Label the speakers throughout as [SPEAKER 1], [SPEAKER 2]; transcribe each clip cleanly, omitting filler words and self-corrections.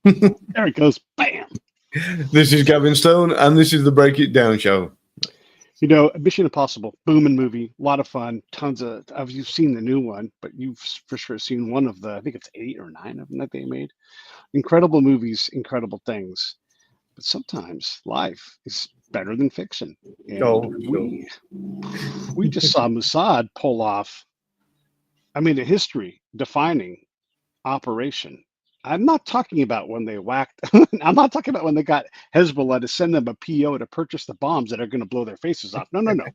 [SPEAKER 1] There it goes. Bam.
[SPEAKER 2] This is Gavin Stone, and this is the Break It Down show.
[SPEAKER 1] You know, Mission Impossible, booming movie, a lot of fun, tons of. You've seen the new one, but you've for sure seen one of the. I think it's 8 or 9 of them that they made. Incredible movies, incredible things. But sometimes life is better than fiction, and
[SPEAKER 2] Oh, sure.
[SPEAKER 1] we just saw Mossad pull off. I mean, a history-defining operation. I'm not talking about when they whacked. I'm not talking about when they got Hezbollah to send them a PO to purchase the bombs that are going to blow their faces off. No, no, no.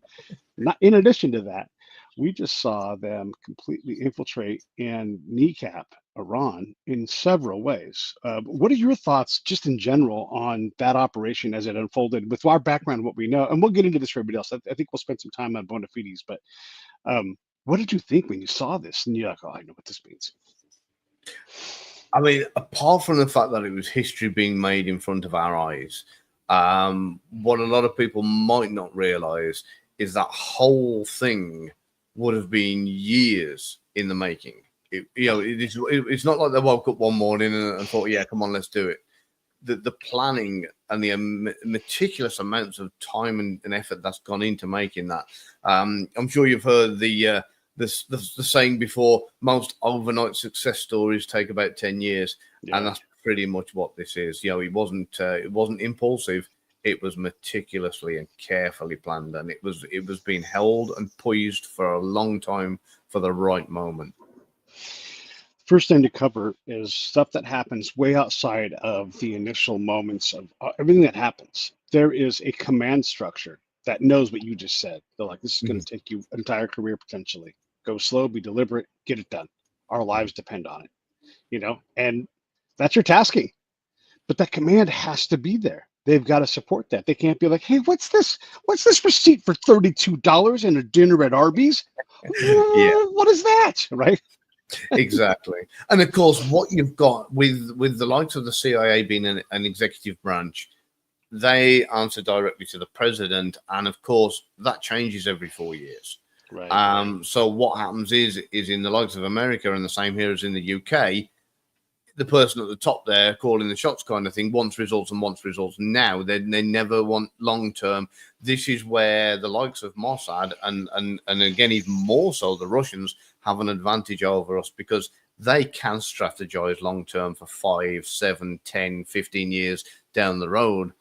[SPEAKER 1] Not in addition to that, we just saw them completely infiltrate and kneecap Iran in several ways. What are your thoughts, just in general, on that operation as it unfolded with our background, what we know? And we'll get into this for everybody else. I think we'll spend some time on bona fides, but what did you think when you saw this? And you're like, oh, I know what this means.
[SPEAKER 2] I mean, apart from the fact that it was history being made in front of our eyes, what a lot of people might not realize is that whole thing would have been years in the making. It's not like they woke up one morning and thought, yeah, come on, let's do it. The planning and the meticulous amounts of time and effort that's gone into making that. I'm sure you've heard the saying before, most overnight success stories take about 10 years. Yeah. And that's pretty much what this is. It wasn't impulsive. It was meticulously and carefully planned, and it was being held and poised for a long time for the right moment.
[SPEAKER 1] First thing to cover is stuff that happens way outside of the initial moments of everything that happens. There is a command structure that knows what you just said. They're like, this is going to take you an entire career potentially. Go slow, be deliberate, get it done. Our lives depend on it, and that's your tasking. But that command has to be there. They've got to support that. They can't be like, hey, what's this? What's this receipt for $32 and a dinner at Arby's?
[SPEAKER 2] Yeah.
[SPEAKER 1] What is that? Right?
[SPEAKER 2] Exactly. And of course, what you've got with the likes of the CIA being an executive branch, they answer directly to the president. And of course, that changes every 4 years.
[SPEAKER 1] Right.
[SPEAKER 2] So what happens is in the likes of America, and the same here as in the UK, the person at the top there calling the shots kind of thing wants results now. They never want long term. This is where the likes of Mossad and again, even more so, the Russians have an advantage over us because they can strategize long term for 5, 7, 10, 15 years down the road,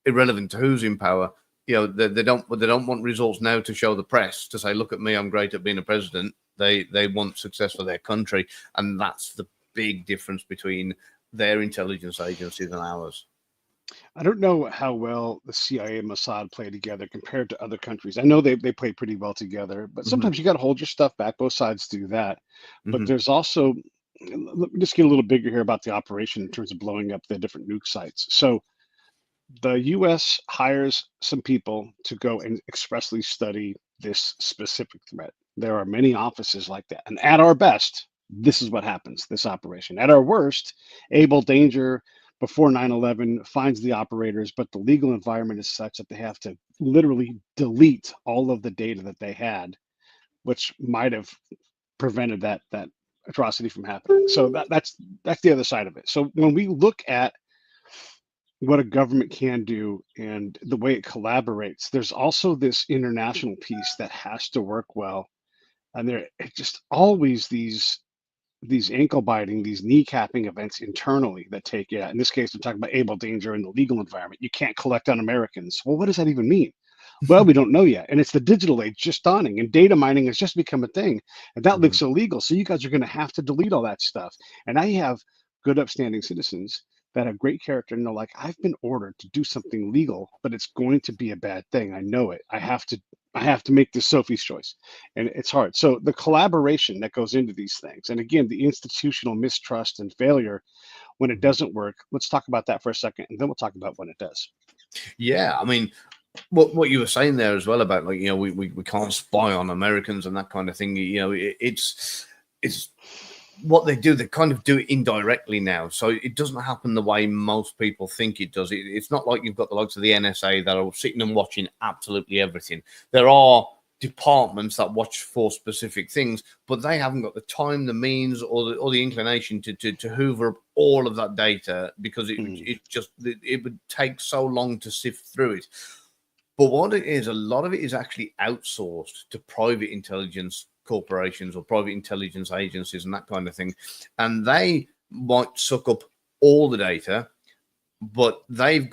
[SPEAKER 2] irrelevant to who's in power. They don't want results now to show the press to say, look at me, I'm great at being a president. They want success for their country, and that's the big difference between their intelligence agencies and ours.
[SPEAKER 1] I don't know how well the CIA and Mossad play together compared to other countries. I know they play pretty well together, but sometimes you got to hold your stuff back. Both sides do that. But there's also, let me just get a little bigger here about the operation in terms of blowing up the different nuke sites. So the U.S. hires some people to go and expressly study this specific threat. There are many offices like that. And at our best, this is what happens, this operation. At our worst, Able Danger before 9/11 finds the operators, but the legal environment is such that they have to literally delete all of the data that they had, which might have prevented that atrocity from happening. So that's the other side of it. So when we look at what a government can do and the way it collaborates, there's also this international piece that has to work well. And there are just always these ankle biting, these kneecapping events internally that take, in this case, we're talking about Able Danger in the legal environment. You can't collect on Americans. Well, what does that even mean? Well, we don't know yet. And it's the digital age just dawning, and data mining has just become a thing. And that looks illegal. So you guys are going to have to delete all that stuff. And I have good, upstanding citizens that have great character, and they're like, I've been ordered to do something legal, but it's going to be a bad thing. I know it. I have to make this Sophie's choice, and it's hard. So the collaboration that goes into these things, and again, the institutional mistrust and failure when it doesn't work. Let's talk about that for a second, and then we'll talk about when it does.
[SPEAKER 2] Yeah, I mean, what you were saying there as well about, like, we can't spy on Americans and that kind of thing. It's what they do. They kind of do it indirectly now, so it doesn't happen the way most people think it does. It's not like you've got the likes of the NSA that are sitting and watching absolutely everything. There are departments that watch for specific things, but they haven't got the time, the means, or the inclination to hoover up all of that data, because it would take so long to sift through it. But what it is, a lot of it is actually outsourced to private intelligence corporations or private intelligence agencies and that kind of thing, and they might suck up all the data, but they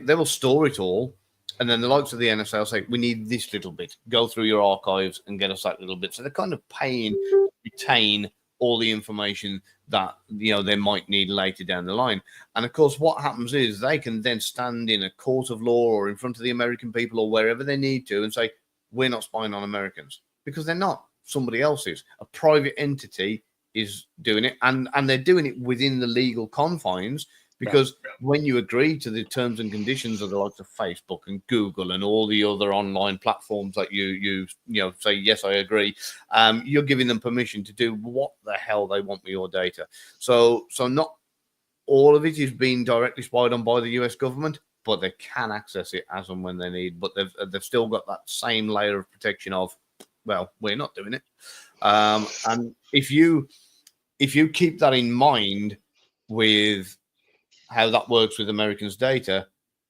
[SPEAKER 2] will store it all. And then the likes of the NSA will say, we need this little bit. Go through your archives and get us that little bit. So they're kind of paying to retain all the information that, you know, they might need later down the line. And of course, what happens is they can then stand in a court of law or in front of the American people or wherever they need to and say, we're not spying on Americans, because they're not. Somebody else is. A private entity is doing it, and they're doing it within the legal confines. Because when you agree to the terms and conditions of the likes of Facebook and Google and all the other online platforms that you know, say, yes, I agree, you're giving them permission to do what the hell they want with your data. So not all of it is being directly spied on by the US government, but they can access it as and when they need. But they've still got that same layer of protection of, well, we're not doing it. And if you keep that in mind with how that works with Americans' data,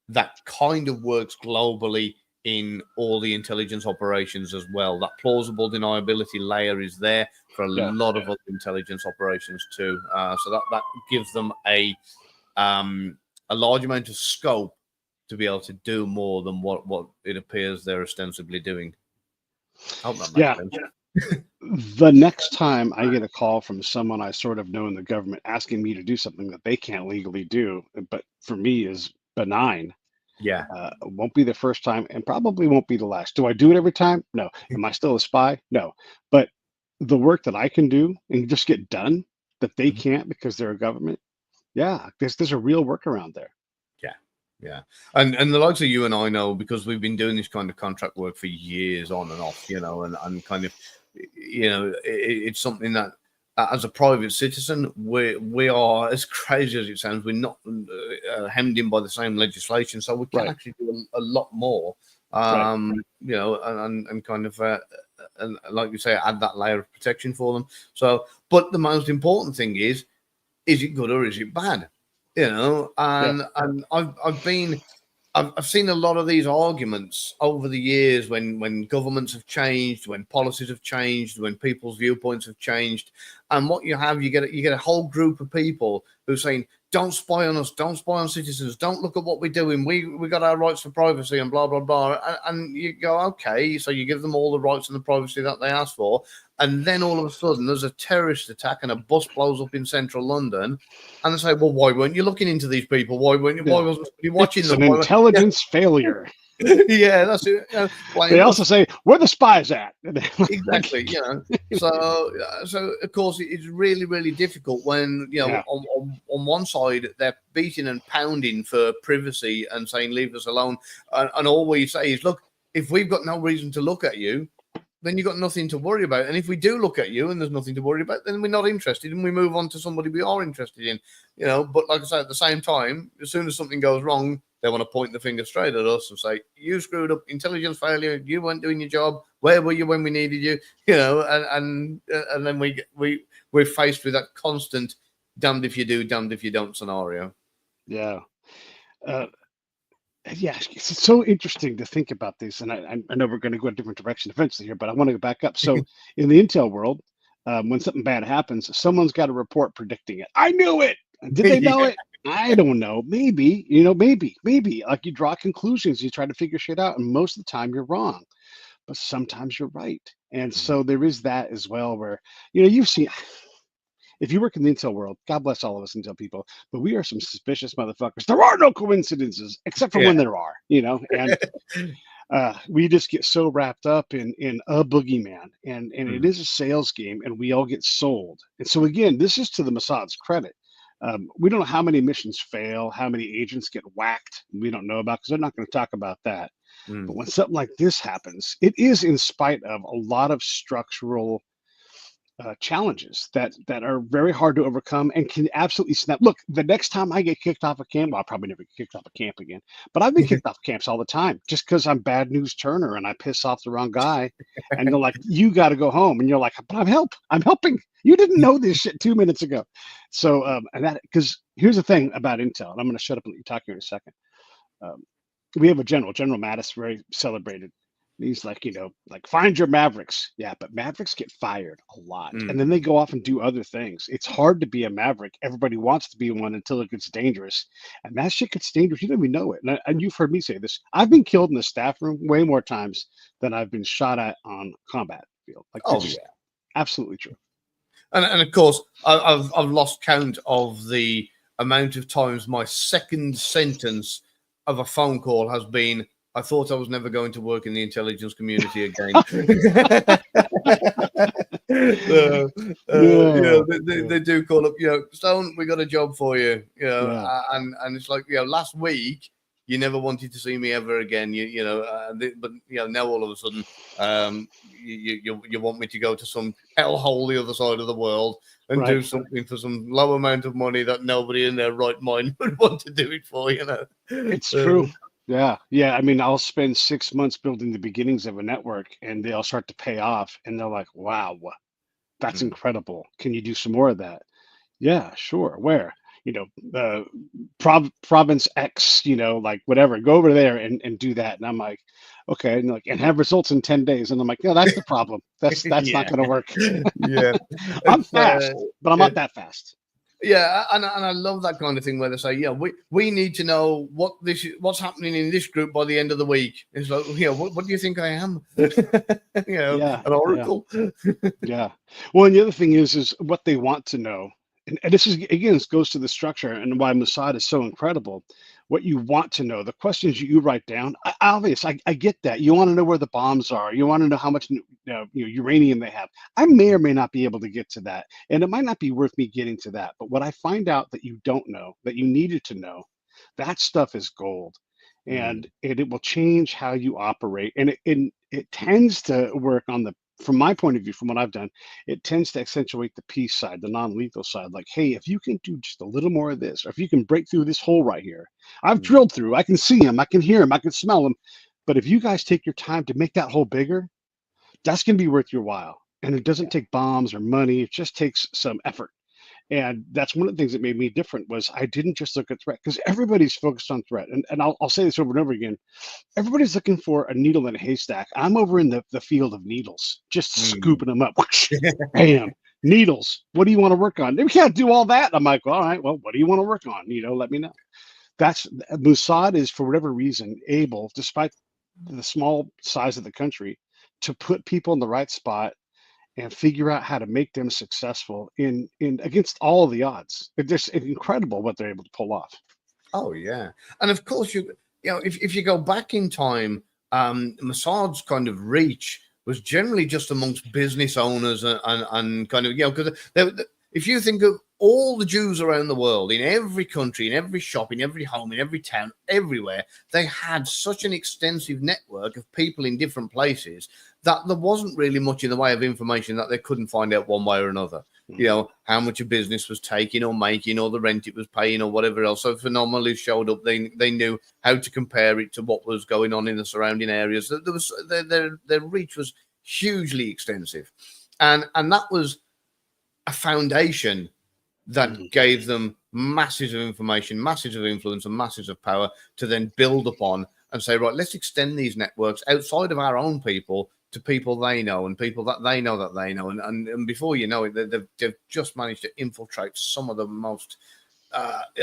[SPEAKER 2] that kind of works globally in all the intelligence operations as well. That plausible deniability layer is there for a lot of other intelligence operations too. So that gives them a large amount of scope to be able to do more than what it appears they're ostensibly doing. I hope that makes sense.
[SPEAKER 1] The next time I get a call from someone I sort of know in the government asking me to do something that they can't legally do, but for me is benign. Won't be the first time and probably won't be the last. Do I do it every time? No. Am I still a spy? No. But the work that I can do and just get done that they can't because they're a government, there's a real workaround there.
[SPEAKER 2] Yeah. And the likes of you and I know, because we've been doing this kind of contract work for years on and off, you know, and kind of, you know, it's something that as a private citizen, we are, as crazy as it sounds, we're not hemmed in by the same legislation. So we can actually do a lot more, you know, and kind of, and like you say, add that layer of protection for them. So, but the most important thing is it good or is it bad? You know, and I've seen a lot of these arguments over the years when governments have changed, when policies have changed, when people's viewpoints have changed, and what you get a whole group of people who are saying, don't spy on us, don't spy on citizens, don't look at what we're doing, we got our rights for privacy and blah blah blah, and you go, okay, so you give them all the rights and the privacy that they asked for, and then all of a sudden there's a terrorist attack and a bus blows up in central London. And they say, well, why weren't you looking into these people? Why wasn't you watching
[SPEAKER 1] it's
[SPEAKER 2] them?
[SPEAKER 1] An intelligence failure.
[SPEAKER 2] Yeah, that's it.
[SPEAKER 1] They also say, where the spies at?
[SPEAKER 2] Exactly. You know, so of course it's really, really difficult when, you know, on one side they're beating and pounding for privacy and saying leave us alone, and all we say is, look, if we've got no reason to look at you, then you've got nothing to worry about. And if we do look at you and there's nothing to worry about, then we're not interested and we move on to somebody we are interested in. You know, but like I said, at the same time, as soon as something goes wrong, they want to point the finger straight at us and say, you screwed up, intelligence failure, you weren't doing your job, where were you when we needed you? You know, and then we're faced with that constant damned if you do, damned if you don't scenario.
[SPEAKER 1] Yeah. It's so interesting to think about this, and I know we're going to go a different direction eventually here, but I want to go back up. So in the intel world, when something bad happens, someone's got a report predicting it. I knew it. Did they know it? I don't know. Maybe, you know, maybe. Like you draw conclusions, you try to figure shit out, and most of the time you're wrong, but sometimes you're right. And so there is that as well, where, you know, you've seen. If you work in the intel world, God bless all of us intel people, but we are some suspicious motherfuckers. There are no coincidences, except for when there are, you know, and we just get so wrapped up in a boogeyman, and it is a sales game, and we all get sold. And so again, this is to the Mossad's credit. We don't know how many missions fail, how many agents get whacked. We don't know about, because they're not going to talk about that. But when something like this happens, it is in spite of a lot of structural challenges that are very hard to overcome and can absolutely snap. Look, the next time I get kicked off a camp, well, I'll probably never get kicked off a camp again. But I've been kicked off camps all the time just because I'm bad news Turner and I piss off the wrong guy, and they're like, "You got to go home," and you're like, "But I'm helping. You didn't know this shit 2 minutes ago." So, and that because here's the thing about Intel, and I'm going to shut up and let you talk here in a second. Um, we have a General Mattis, very celebrated. He's like, like find your Mavericks. Yeah, but Mavericks get fired a lot. And then they go off and do other things. It's hard to be a Maverick. Everybody wants to be one until it gets dangerous. And that shit gets dangerous. You don't even know it. And you've heard me say this. I've been killed in the staff room way more times than I've been shot at on combat field. Like, absolutely true.
[SPEAKER 2] And of course, I've lost count of the amount of times my second sentence of a phone call has been, "I thought I was never going to work in the intelligence community again." They do call up, Stone, we got a job for you, and it's like, last week you never wanted to see me ever again, but now all of a sudden, you want me to go to some hellhole the other side of the world and do something for some low amount of money that nobody in their right mind would want to do it for,
[SPEAKER 1] It's true. Yeah. I mean, I'll spend 6 months building the beginnings of a network, and they'll start to pay off, and they're like, "Wow, that's incredible. Can you do some more of that?" Yeah, sure. Where? Province X, like whatever. Go over there and do that. And I'm like, okay, and have results in 10 days. And I'm like, no, that's the problem. That's not going to work. I'm fast, but I'm not that fast.
[SPEAKER 2] Yeah, and I love that kind of thing where they say, we need to know what's happening in this group by the end of the week. It's like, what do you think I am? An oracle.
[SPEAKER 1] Yeah. Well, and the other thing is what they want to know. And this is, again, this goes to the structure and why Mossad is so incredible. What you want to know, the questions you write down, I get that. You want to know where the bombs are. You want to know how much uranium they have. I may or may not be able to get to that. And it might not be worth me getting to that. But what I find out that you don't know, that you needed to know, that stuff is gold. And it will change how you operate. And it tends to work from my point of view, from what I've done, it tends to accentuate the peace side, the non-lethal side. Like, hey, if you can do just a little more of this, or if you can break through this hole right here, I've drilled through, I can see him, I can hear him, I can smell him. But if you guys take your time to make that hole bigger, that's going to be worth your while. And it doesn't take bombs or money. It just takes some effort. And that's one of the things that made me different was I didn't just look at threat, because everybody's focused on threat. And I'll say this over and over again. Everybody's looking for a needle in a haystack. I'm over in the field of needles, just scooping them up. Bam, needles. What do you want to work on? We can't do all that. I'm like, all right, well, what do you want to work on? Let me know. That's Mossad is, for whatever reason, able, despite the small size of the country, to put people in the right spot and figure out how to make them successful in against all of the odds. It's just incredible what they're able to pull off.
[SPEAKER 2] Oh yeah, and of course if you go back in time, Mossad's kind of reach was generally just amongst business owners and kind of because if you think of all the Jews around the world, in every country, in every shop, in every home, in every town, everywhere, they had such an extensive network of people in different places that there wasn't really much in the way of information that they couldn't find out one way or another. How much a business was taking or making, or the rent it was paying, or whatever else. So if an anomaly showed up, they knew how to compare it to what was going on in the surrounding areas. There was their reach was hugely extensive, and that was a foundation that gave them masses of information, masses of influence, and masses of power to then build upon and say, right, let's extend these networks outside of our own people to people they know and people that they know that they know. And before you know it, they've just managed to infiltrate some of the most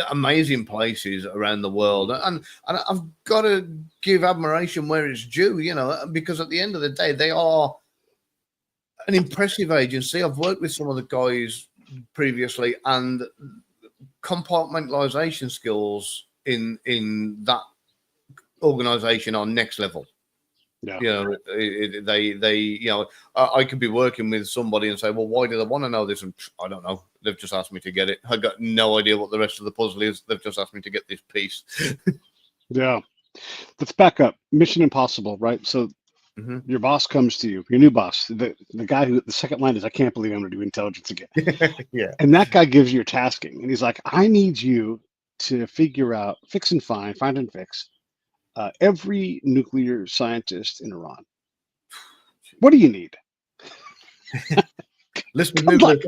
[SPEAKER 2] amazing places around the world. And I've got to give admiration where it's due, because at the end of the day, they are an impressive agency. I've worked with some of the guys previously, and compartmentalization skills in that organization are next level.
[SPEAKER 1] Yeah.
[SPEAKER 2] I could be working with somebody and say, well, why do they want to know this? And I don't know. They've just asked me to get it. I got no idea what the rest of the puzzle is. They've just asked me to get this piece.
[SPEAKER 1] Yeah. Let's back up. Mission Impossible, right? So Your boss comes to you, your new boss, the guy who the second line is, I can't believe I'm going to do intelligence again.
[SPEAKER 2] Yeah.
[SPEAKER 1] And that guy gives you your tasking, and he's like, I need you to figure out, fix and find and fix every nuclear scientist in Iran. What do you need?
[SPEAKER 2] Listen to
[SPEAKER 1] Come on.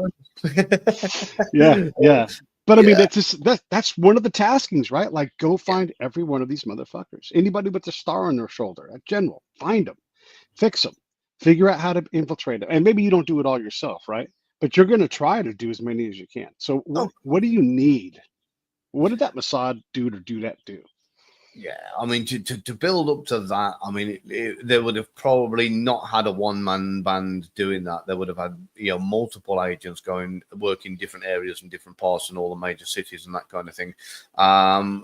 [SPEAKER 1] Yeah, yeah. But I mean,
[SPEAKER 2] Yeah.
[SPEAKER 1] that's one of the taskings, right? Like, go find every one of these motherfuckers. Anybody with a star on their shoulder, a general, find them, fix them, figure out how to infiltrate them. And maybe you don't do it all yourself, right? But you're going to try to do as many as you can. So
[SPEAKER 2] Oh,
[SPEAKER 1] what do you need? What did that Mossad dude or do that do?
[SPEAKER 2] yeah. I mean, to build up to that, I mean, they would have probably not had a one-man band doing that. They would have had, multiple agents going, working different areas and different parts in all the major cities and that kind of thing. I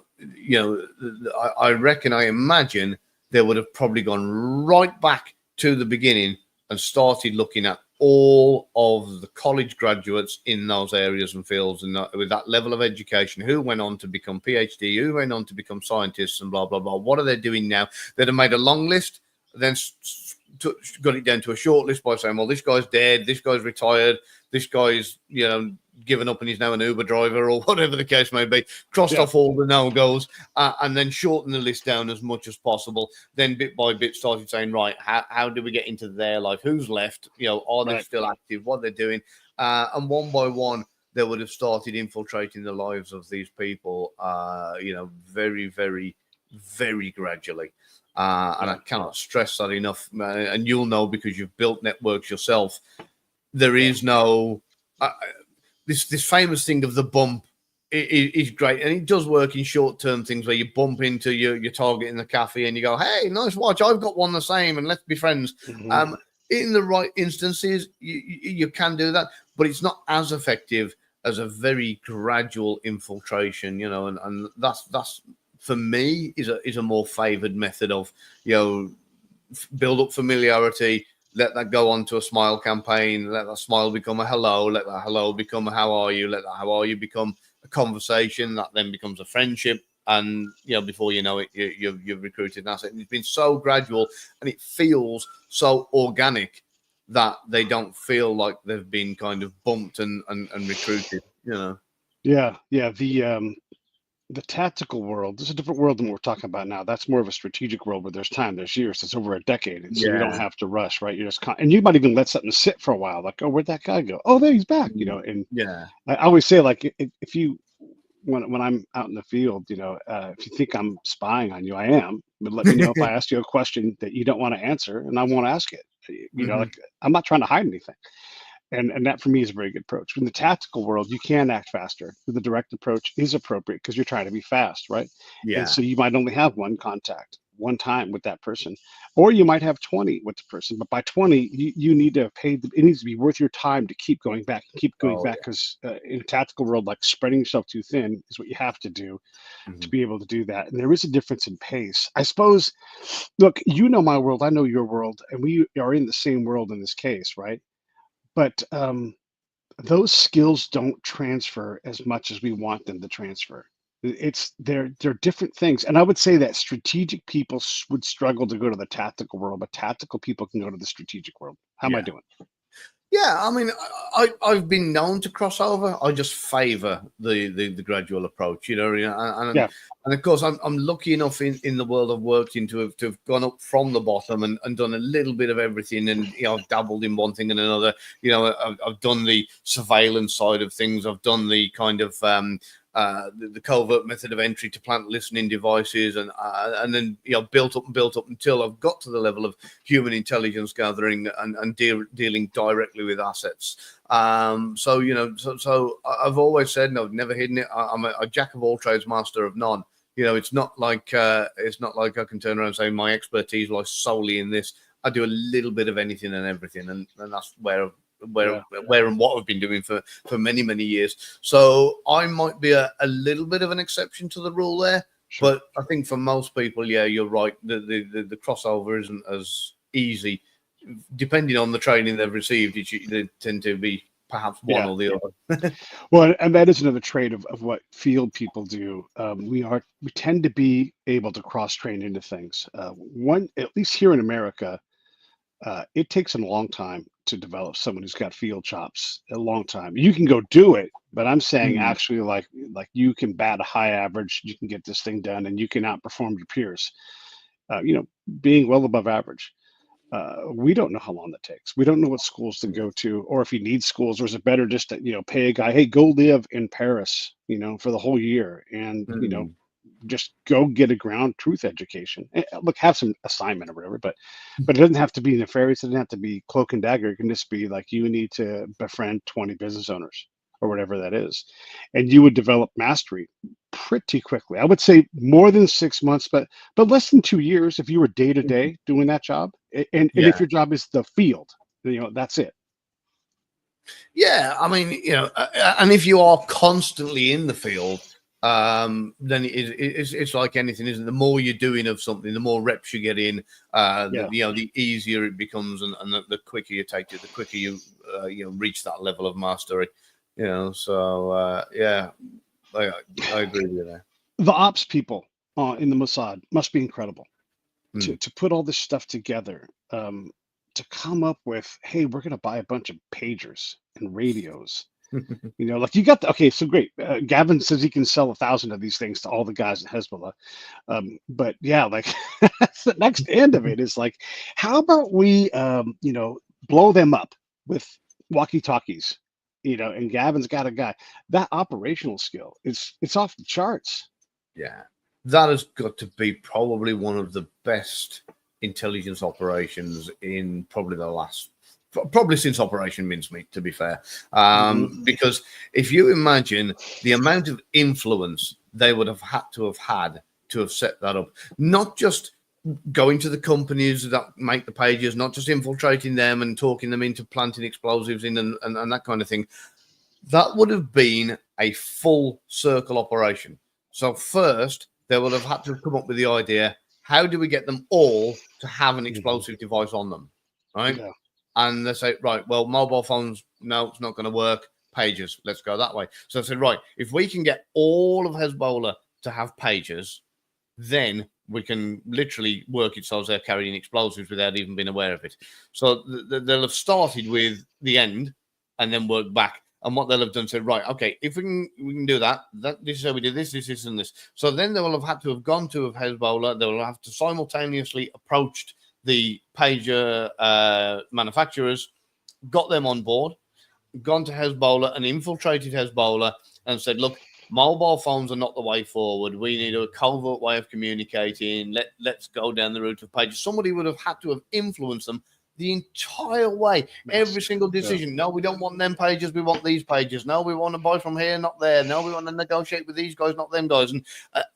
[SPEAKER 2] reckon, I imagine they would have probably gone right back to the beginning and started looking at all of the college graduates in those areas and fields, and with that level of education, who went on to become PhD, who went on to become scientists, and blah blah blah. What are they doing now? They'd have made a long list, then got it down to a short list by saying, well, this guy's dead, this guy's retired, this guy's given up and he's now an Uber driver, or whatever the case may be. Crossed off all the no-goes, and then shorten the list down as much as possible. Then bit by bit started saying, right, how do we get into their life? Who's left? Are they still active? What they're doing? And one by one, they would have started infiltrating the lives of these people, very, very, very gradually. And I cannot stress that enough. And you'll know, because you've built networks yourself. There is no this famous thing of the bump is great, and it does work in short-term things where you bump into your target in the cafe and you go, hey, nice watch, I've got one the same, and let's be friends. In the right instances, you can do that, but it's not as effective as a very gradual infiltration, and that's for me is a more favored method of build up familiarity. Let that go on to a smile campaign. Let that smile become a hello. Let that hello become a how are you. Let that how are you become a conversation. That then becomes a friendship. And, before you know it, you've recruited an asset. And it's been so gradual, and it feels so organic that they don't feel like they've been kind of bumped and recruited,
[SPEAKER 1] Yeah, yeah. The tactical world, this is a different world than what we're talking about now. That's more of a strategic world where there's time, there's years, it's over a decade. And so you don't have to rush, right? You're just, and you might even let something sit for a while. Like, oh, where'd that guy go? Oh, there he's back, and I always say, like, if you, when I'm out in the field, if you think I'm spying on you, I am, but let me know if I ask you a question that you don't want to answer, and I won't ask it. Like, I'm not trying to hide anything. And that for me is a very good approach. In the tactical world, you can act faster. The direct approach is appropriate because you're trying to be fast, right? And so you might only have one contact, one time with that person, or you might have 20 with the person. But by 20, you need to have paid. It needs to be worth your time to keep going back and keep going back, because in a tactical world, like, spreading yourself too thin is what you have to do to be able to do that. And there is a difference in pace, I suppose. Look, my world, I know your world, and we are in the same world in this case, right? But those skills don't transfer as much as we want them to transfer. They're different things, and I would say that strategic people would struggle to go to the tactical world, but tactical people can go to the strategic world. How am I doing?
[SPEAKER 2] Yeah, I mean, I've been known to cross over. I just favour the gradual approach, and of course I'm lucky enough in the world I've worked in to have gone up from the bottom and done a little bit of everything, and I've dabbled in one thing and another. I've done the surveillance side of things. I've done the kind of the covert method of entry to plant listening devices, and then built up until I've got to the level of human intelligence gathering and dealing directly with assets. So I've always said, no, I've never hidden it. I'm a jack of all trades, master of none. It's not like I can turn around and say my expertise lies solely in this. I do a little bit of anything and everything, and that's where and what I've been doing for many, many years. So I might be a little bit of an exception to the rule there. Sure. But I think for most people, yeah, you're right. The crossover isn't as easy. Depending on the training they've received, they tend to be perhaps one or the other.
[SPEAKER 1] Well, and that is another trait of what field people do. We tend to be able to cross train into things. At least here in America, it takes them a long time to develop someone who's got field chops. A long time. You can go do it, but I'm saying
[SPEAKER 2] Mm,
[SPEAKER 1] actually, like you can bat a high average, you can get this thing done, and you can outperform your peers. You know, being well above average. We don't know how long that takes. We don't know what schools to go to, or if you need schools, or is it better just to, pay a guy, hey, go live in Paris, for the whole year, and
[SPEAKER 2] mm.
[SPEAKER 1] just go get a ground truth education. Look, have some assignment or whatever, but it doesn't have to be nefarious. It doesn't have to be cloak and dagger. It can just be like you need to befriend 20 business owners or whatever that is, and you would develop mastery pretty quickly. I would say more than 6 months, but less than 2 years if you were day to day doing that job. And if
[SPEAKER 2] Yeah.
[SPEAKER 1] your job is the field, that's it.
[SPEAKER 2] Yeah, I mean, and if you are constantly in the field, then it's like anything, isn't it? The more you're doing of something, the more reps you get in,
[SPEAKER 1] Yeah.
[SPEAKER 2] the easier it becomes, and the quicker you take it, the quicker you reach that level of mastery. So yeah, I agree with you there.
[SPEAKER 1] The ops people in the Mossad must be incredible
[SPEAKER 2] Mm.
[SPEAKER 1] to put all this stuff together, to come up with, hey, we're going to buy a bunch of pagers and radios. Like you got okay, so great. Gavin says he can sell 1,000 of these things to all the guys in Hezbollah. But yeah, like that's the next end of it is like, how about we, blow them up with walkie-talkies, and Gavin's got a guy. That operational skill, it's off the charts.
[SPEAKER 2] Yeah, that has got to be probably one of the best intelligence operations in probably since Operation Mincemeat, to be fair. Because if you imagine the amount of influence they would have had to have set that up, not just going to the companies that make the pages, not just infiltrating them and talking them into planting explosives in and that kind of thing. That would have been a full circle operation. So first, they would have had to come up with the idea, how do we get them all to have an explosive device on them, right?
[SPEAKER 1] Yeah.
[SPEAKER 2] And they say, right, well, mobile phones, no, it's not going to work. Pages, let's go that way. So I said, right, if we can get all of Hezbollah to have pages, then we can literally work it so they're carrying explosives without even being aware of it. So they'll have started with the end and then work back. And what they'll have done said, right, okay, if we can do that, this is how we do this, and this. So then they will have had to have gone to Hezbollah. They will have to simultaneously approached the pager manufacturers, got them on board, gone to Hezbollah and infiltrated Hezbollah and said, look, mobile phones are not the way forward. We need a covert way of communicating. Let's go down the route of pages. Somebody would have had to have influenced them the entire way, every single decision. Yeah. No, we don't want them pages. We want these pages. No, we want to buy from here, not there. No, we want to negotiate with these guys, not them guys. And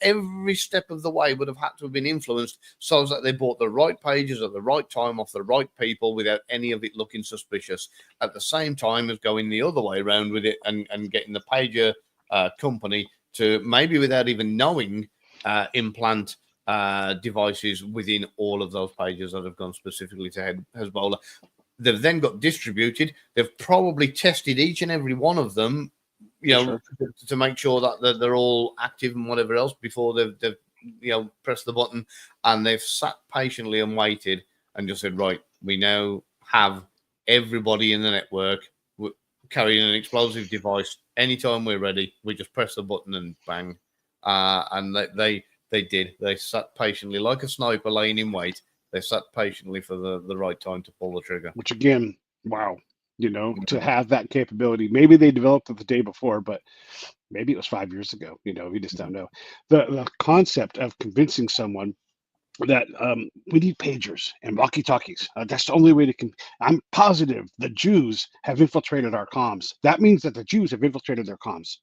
[SPEAKER 2] every step of the way would have had to have been influenced so that they bought the right pages at the right time off the right people without any of it looking suspicious. At the same time as going the other way around with it and getting the pager company to, maybe without even knowing, implant devices within all of those pages that have gone specifically to Hezbollah. They've then got distributed. They've probably tested each and every one of them, to make sure that they're all active and whatever else before they've pressed the button. And they've sat patiently and waited and just said, right, we now have everybody in the network carrying an explosive device. Anytime we're ready, we just press the button and bang. And they did. They sat patiently, like a sniper laying in wait. They sat patiently for the right time to pull the trigger.
[SPEAKER 1] Which again, wow, to have that capability. Maybe they developed it the day before, but maybe it was 5 years ago. We just don't know. The concept of convincing someone that we need pagers and walkie-talkies. That's the only way to. I'm positive the Jews have infiltrated our comms. That means that the Jews have infiltrated their comms.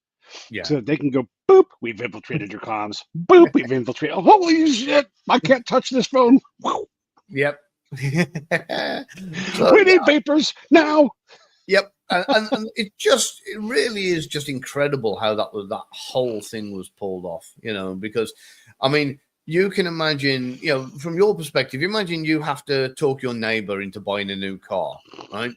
[SPEAKER 2] Yeah.
[SPEAKER 1] So they can go, boop, we've infiltrated your comms. Boop, we've infiltrated. Holy shit, I can't touch this phone. Wow.
[SPEAKER 2] Yep.
[SPEAKER 1] So, we need vapors now.
[SPEAKER 2] Yep. And it really is just incredible how that whole thing was pulled off, because, I mean, you can imagine, from your perspective, imagine you have to talk your neighbor into buying a new car, right?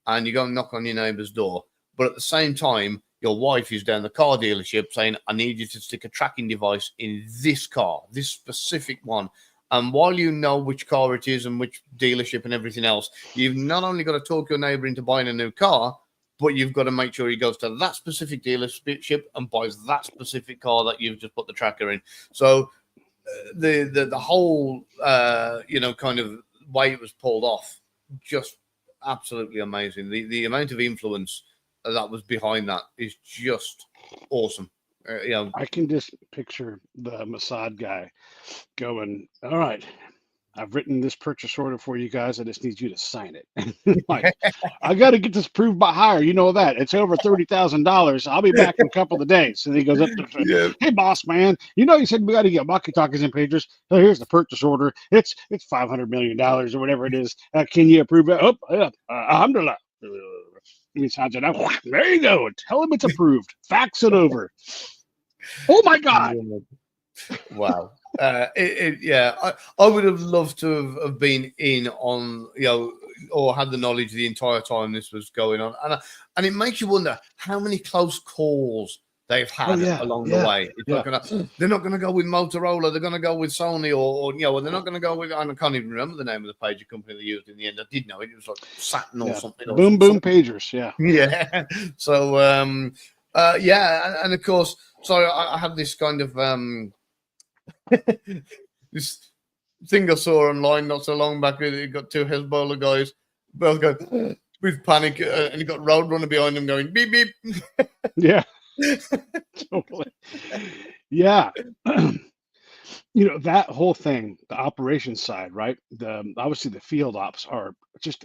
[SPEAKER 2] And you go and knock on your neighbor's door. But at the same time, your wife is down the car dealership saying, I need you to stick a tracking device in this car, this specific one. And while you know which car it is and which dealership and everything else, you've not only got to talk your neighbor into buying a new car, but you've got to make sure he goes to that specific dealership and buys that specific car that you've just put the tracker in. So the whole kind of way it was pulled off, just absolutely amazing. The amount of influence that was behind that is just awesome.
[SPEAKER 1] I can just picture the Mossad guy going, "All right, I've written this purchase order for you guys. I just need you to sign it." Like, I got to get this approved by hire. You know that it's over $30,000. I'll be back in a couple of days. And he goes up to, "Hey, boss man, you know you said we got to get walkie talkies and pagers. So here's the purchase order. It's $500 million or whatever it is. Can you approve it?" "Oh, yeah, alhamdulillah." He signs it up. There you go. Tell him it's approved. Fax it over. Oh my God.
[SPEAKER 2] Wow. I would have loved to have been in on, or had the knowledge the entire time this was going on. And it makes you wonder how many close calls they've had along the way. It's they're not going to go with Motorola. They're going to go with Sony or they're not going to go with, I can't even remember the name of the pager company they used in the end. I did know it. It was like Saturn or something.
[SPEAKER 1] Boom pagers. Yeah.
[SPEAKER 2] Yeah. So, and of course, so I had this kind of, this thing I saw online not so long back. It got two Hezbollah guys both going with panic, and you got Roadrunner behind them going beep beep.
[SPEAKER 1] Yeah, totally. Yeah, that whole thing, the operations side, right? Obviously the field ops are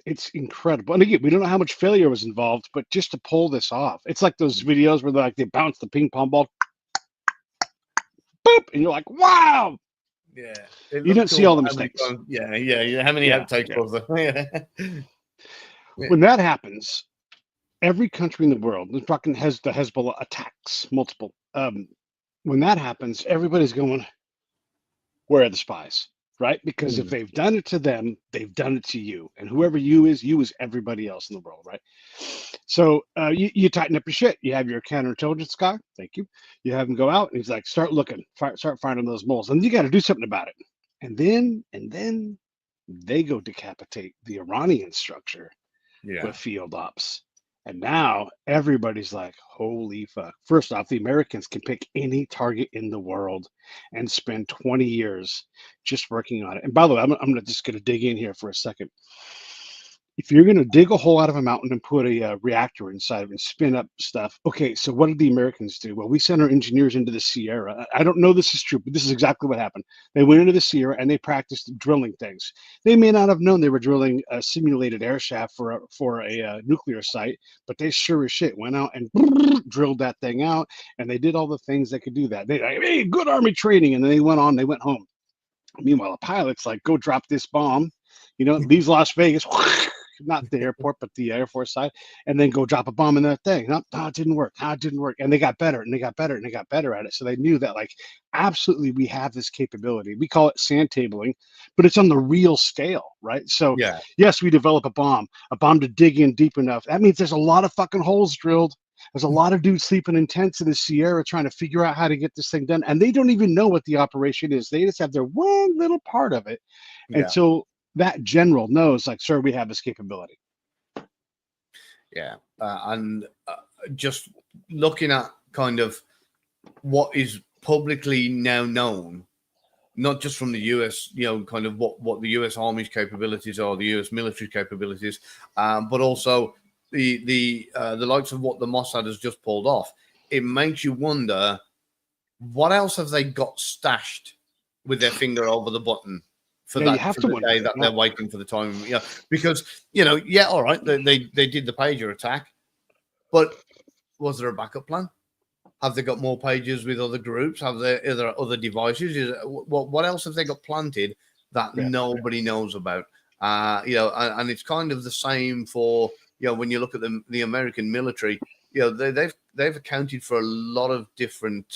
[SPEAKER 1] it's incredible. And again, we don't know how much failure was involved, but just to pull this off, it's like those videos where they bounce the ping pong ball. Boop, and you're like, wow.
[SPEAKER 2] Yeah,
[SPEAKER 1] you don't see all the mistakes.
[SPEAKER 2] Yeah. How many outtakes was there?
[SPEAKER 1] When that happens, every country in the world, we're talking the Hezbollah attacks, multiple. When that happens, everybody's going, where are the spies? Right? Because if they've done it to them, they've done it to you. And whoever you is everybody else in the world, right? So you tighten up your shit. You have your counterintelligence guy. Thank you. You have him go out, and he's like, start looking, start finding those moles. And you got to do something about it. And then they go decapitate the Iranian structure with field ops. And now everybody's like, holy fuck. First off, the Americans can pick any target in the world and spend 20 years just working on it. And by the way, I'm just going to dig in here for a second. If you're going to dig a hole out of a mountain and put a reactor inside of it and spin up stuff, okay, so what did the Americans do? Well, we sent our engineers into the Sierra. I don't know this is true, but this is exactly what happened. They went into the Sierra and they practiced drilling things. They may not have known they were drilling a simulated air shaft for a nuclear site, but they sure as shit went out and drilled that thing out, and they did all the things that could do that. They hey, good Army training, and then they went home. Meanwhile, the pilot's like, go drop this bomb, leaves Las Vegas, not the airport, but the Air Force side, and then go drop a bomb in that thing. No, it didn't work. And they got better, and they got better, and they got better at it. So they knew that, like, absolutely, we have this capability. We call it sand tabling, but it's on the real scale, right? So yes, we develop a bomb to dig in deep enough. That means there's a lot of fucking holes drilled. There's a lot of dudes sleeping in tents in the Sierra trying to figure out how to get this thing done. And they don't even know what the operation is. They just have their one little part of it. And so that general knows, like, sir, we have this capability.
[SPEAKER 2] Yeah. And just looking at kind of what is publicly now known, not just from the US, kind of what the US Army's capabilities are, the US military capabilities, but also the likes of what the Mossad has just pulled off. It makes you wonder, what else have they got stashed with their finger over the button for the day that they're waiting for the time? Because all right, they did the pager attack, but was there a backup plan? Have they got more pages with other groups? Are there other devices? What else have they got planted that nobody knows about? And it's kind of the same for when you look at the American military. They've accounted for a lot of different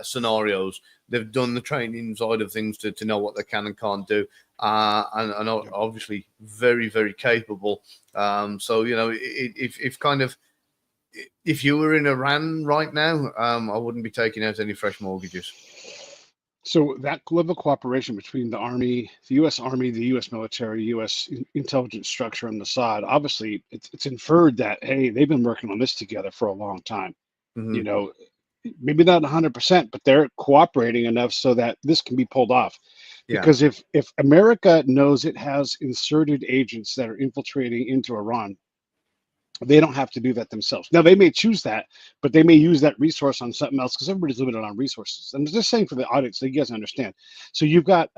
[SPEAKER 2] scenarios. They've done the training side of things to know what they can and can't do, and obviously very, very capable. So if you were in Iran right now, I wouldn't be taking out any fresh mortgages.
[SPEAKER 1] So that level of cooperation between the Army, the U.S. military, U.S. intelligence structure, and Mossad, obviously, it's inferred that hey, they've been working on this together for a long time.
[SPEAKER 2] Mm-hmm.
[SPEAKER 1] You know, maybe not 100%, but they're cooperating enough so that this can be pulled off.
[SPEAKER 2] Yeah.
[SPEAKER 1] Because if America knows it has inserted agents that are infiltrating into Iran, they don't have to do that themselves. Now they may choose that, but they may use that resource on something else because everybody's limited on resources. I'm just saying for the audience, so you guys understand. So you've got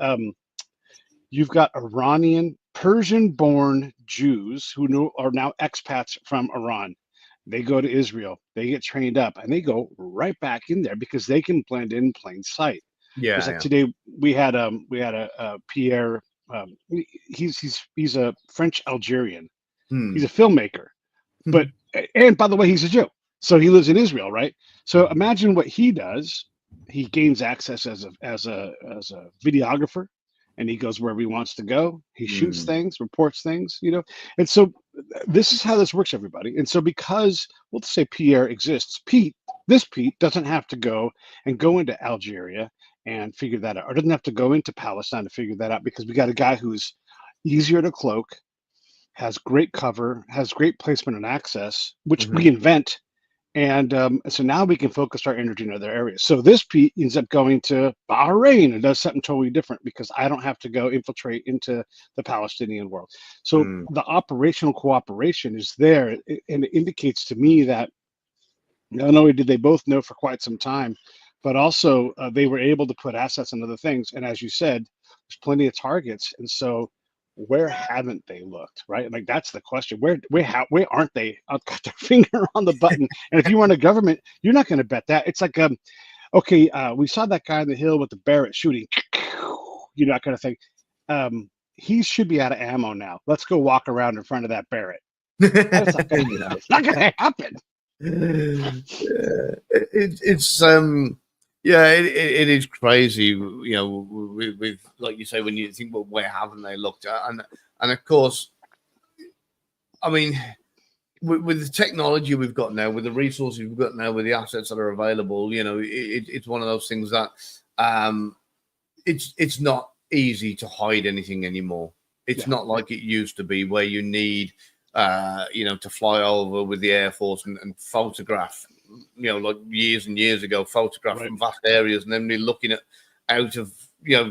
[SPEAKER 1] Iranian, Persian-born Jews who are now expats from Iran. They go to Israel, they get trained up, and they go right back in there because they can blend in plain sight.
[SPEAKER 2] Yeah.
[SPEAKER 1] Just like today, we had a Pierre. He's a French Algerian. He's a filmmaker, but and by the way, he's a Jew, so he lives in Israel, right? So imagine what he does. He gains access as a videographer, and he goes wherever he wants to go. He shoots things, reports things, And so this is how this works, everybody. And so because we'll say Pierre exists, this Pete doesn't have to go into Algeria and figure that out, or doesn't have to go into Palestine to figure that out because we got a guy who's easier to cloak, has great cover, has great placement and access, which we invent. And so now we can focus our energy in other areas. So this Pete ends up going to Bahrain and does something totally different because I don't have to go infiltrate into the Palestinian world. So the operational cooperation is there, and it indicates to me that not only did they both know for quite some time, but also they were able to put assets and other things. And as you said, there's plenty of targets. And so where haven't they looked, right? Like that's the question. Where aren't they? I've got their finger on the button. And if you run a government, you're not going to bet that. It's like, okay, we saw that guy on the hill with the Barrett shooting, that kind of thing. He should be out of ammo now. Let's go walk around in front of that Barrett. That's not going to happen. It's not going to happen.
[SPEAKER 2] It is crazy, with like you say, when you think, well, where haven't they looked at? And of course, I mean, with the technology we've got now, with the resources we've got now, with the assets that are available, it's one of those things that it's not easy to hide anything anymore. It's not like it used to be, where you need to fly over with the Air Force and photograph, like years and years ago, photograph from vast areas, and then be looking at out of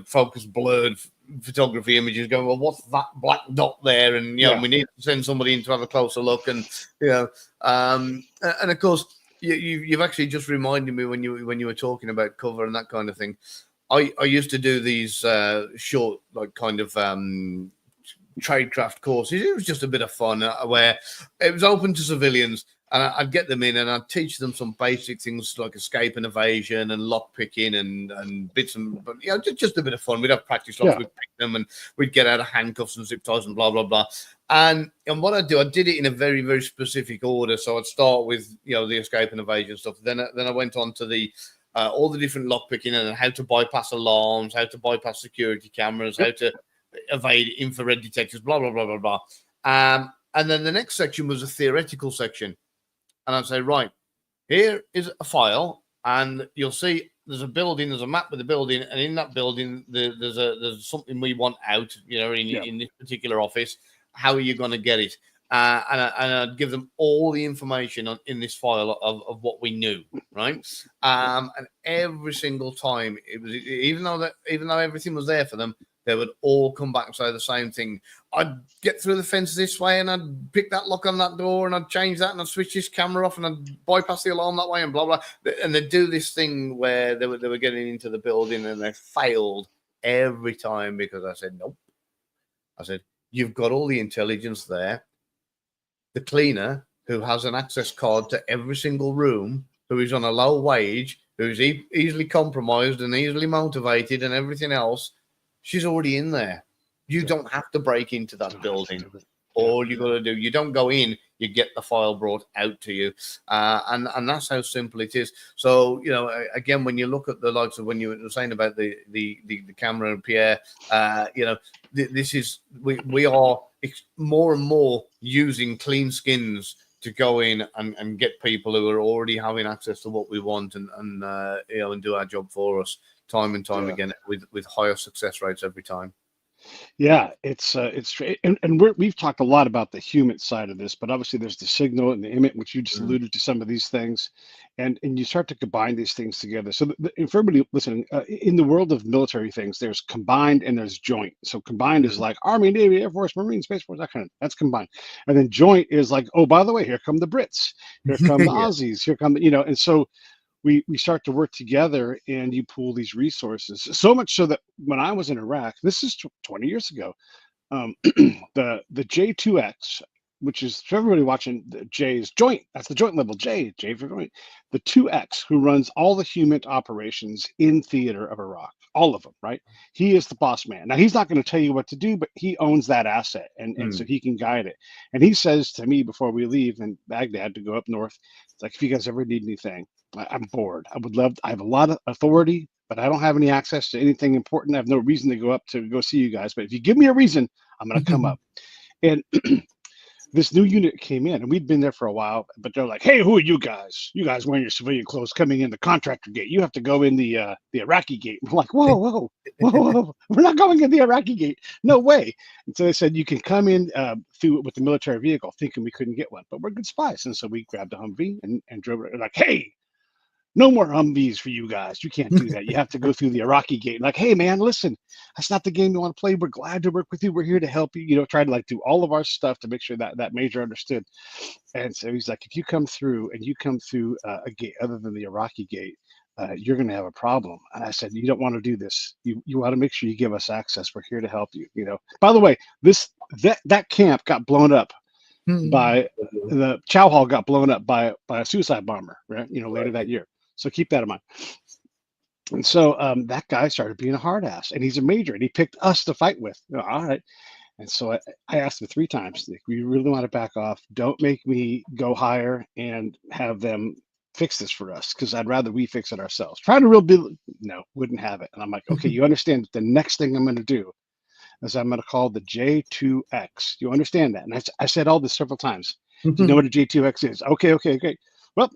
[SPEAKER 2] focus, blurred photography images, going, well, what's that black dot there? And we need to send somebody in to have a closer look, and and of course, you've actually just reminded me when you were talking about cover and that kind of thing. I used to do these short, like kind of tradecraft courses. It was just a bit of fun where it was open to civilians, and I'd get them in and I'd teach them some basic things like escape and evasion and lock picking and bits and just a bit of fun. We'd have practice locks, we'd pick them, and we'd get out of handcuffs and zip ties and blah blah blah. And what I did it in a very, very specific order. So I'd start with the escape and evasion stuff. Then I went on to the all the different lock picking and how to bypass alarms, how to bypass security cameras, how to evade infrared detectors, blah blah blah blah blah. And then the next section was a theoretical section, and I'd say, right, here is a file, and you'll see there's a building, there's a map with the building, and in that building there's something we want out, in this particular office. How are you going to get it? And I'd give them all the information in this file of what we knew, right? And every single time it was, even though everything was there for them, they would all come back and say the same thing. I'd get through the fence this way, and I'd pick that lock on that door, and I'd change that, and I'd switch this camera off, and I'd bypass the alarm that way, and blah blah. And they'd do this thing where they were getting into the building, and they failed every time because I said nope. I said, you've got all the intelligence there. The cleaner who has an access card to every single room, who is on a low wage, who's easily compromised and easily motivated and everything else, she's already in there. You don't have to break into that building. All you got to do, you don't go in, you get the file brought out to you. And that's how simple it is. So, again, when you look at the likes of when you were saying about the camera and Pierre, this is, we are more and more using clean skins to go in and get people who are already having access to what we want and do our job for us time and time again with higher success rates every time.
[SPEAKER 1] Yeah, it's and we've talked a lot about the human side of this, but obviously there's the signal and the image, which you just alluded to some of these things, and you start to combine these things together. So and for everybody listening, in the world of military things, there's combined and there's joint. So combined is like Army, Navy, Air Force, Marine, Space Force, that's combined, and then joint is like, oh, by the way, here come the Brits, here come the Aussies, here come and so we start to work together and you pool these resources. So much so that when I was in Iraq, this is 20 years ago, the J2X, which is for everybody watching, the J is joint. That's the joint level J for joint. The 2X, who runs all the human operations in theater of Iraq, all of them, right? He is the boss man. Now, he's not going to tell you what to do, but he owns that asset, and so he can guide it. And he says to me before we leave in Baghdad to go up north, it's like, if you guys ever need anything, I'm bored. I have a lot of authority, but I don't have any access to anything important. I have no reason to go up to go see you guys. But if you give me a reason, I'm going to come up. And this new unit came in, and we'd been there for a while, but they're like, hey, who are you guys? You guys wearing your civilian clothes coming in the contractor gate. You have to go in the Iraqi gate. We're like, whoa. We're not going in the Iraqi gate. No way. And so they said, you can come in through with the military vehicle, thinking we couldn't get one, but we're good spies. And so we grabbed a Humvee and drove it. Like, hey, no more Humvees for you guys. You can't do that. You have to go through the Iraqi gate. Like, hey, man, listen, that's not the game you want to play. We're glad to work with you. We're here to help you. Try to do all of our stuff to make sure that major understood. And so he's like, if you come through a gate other than the Iraqi gate, you're going to have a problem. And I said, you don't want to do this. You want to make sure you give us access. We're here to help you. By the way, that camp got blown up by the Chow Hall got blown up by a suicide bomber, right? Later that year. So keep that in mind. And so that guy started being a hard ass, and he's a major, and he picked us to fight with. All right. And so I asked him 3 times, like, we really want to back off. Don't make me go higher and have them fix this for us, because I'd rather we fix it ourselves. Try to wouldn't have it. And I'm like, okay, you understand the next thing I'm going to do is I'm going to call the J2X. You understand that? And I said all this several times. Do you know what a J2X is? Okay. Well,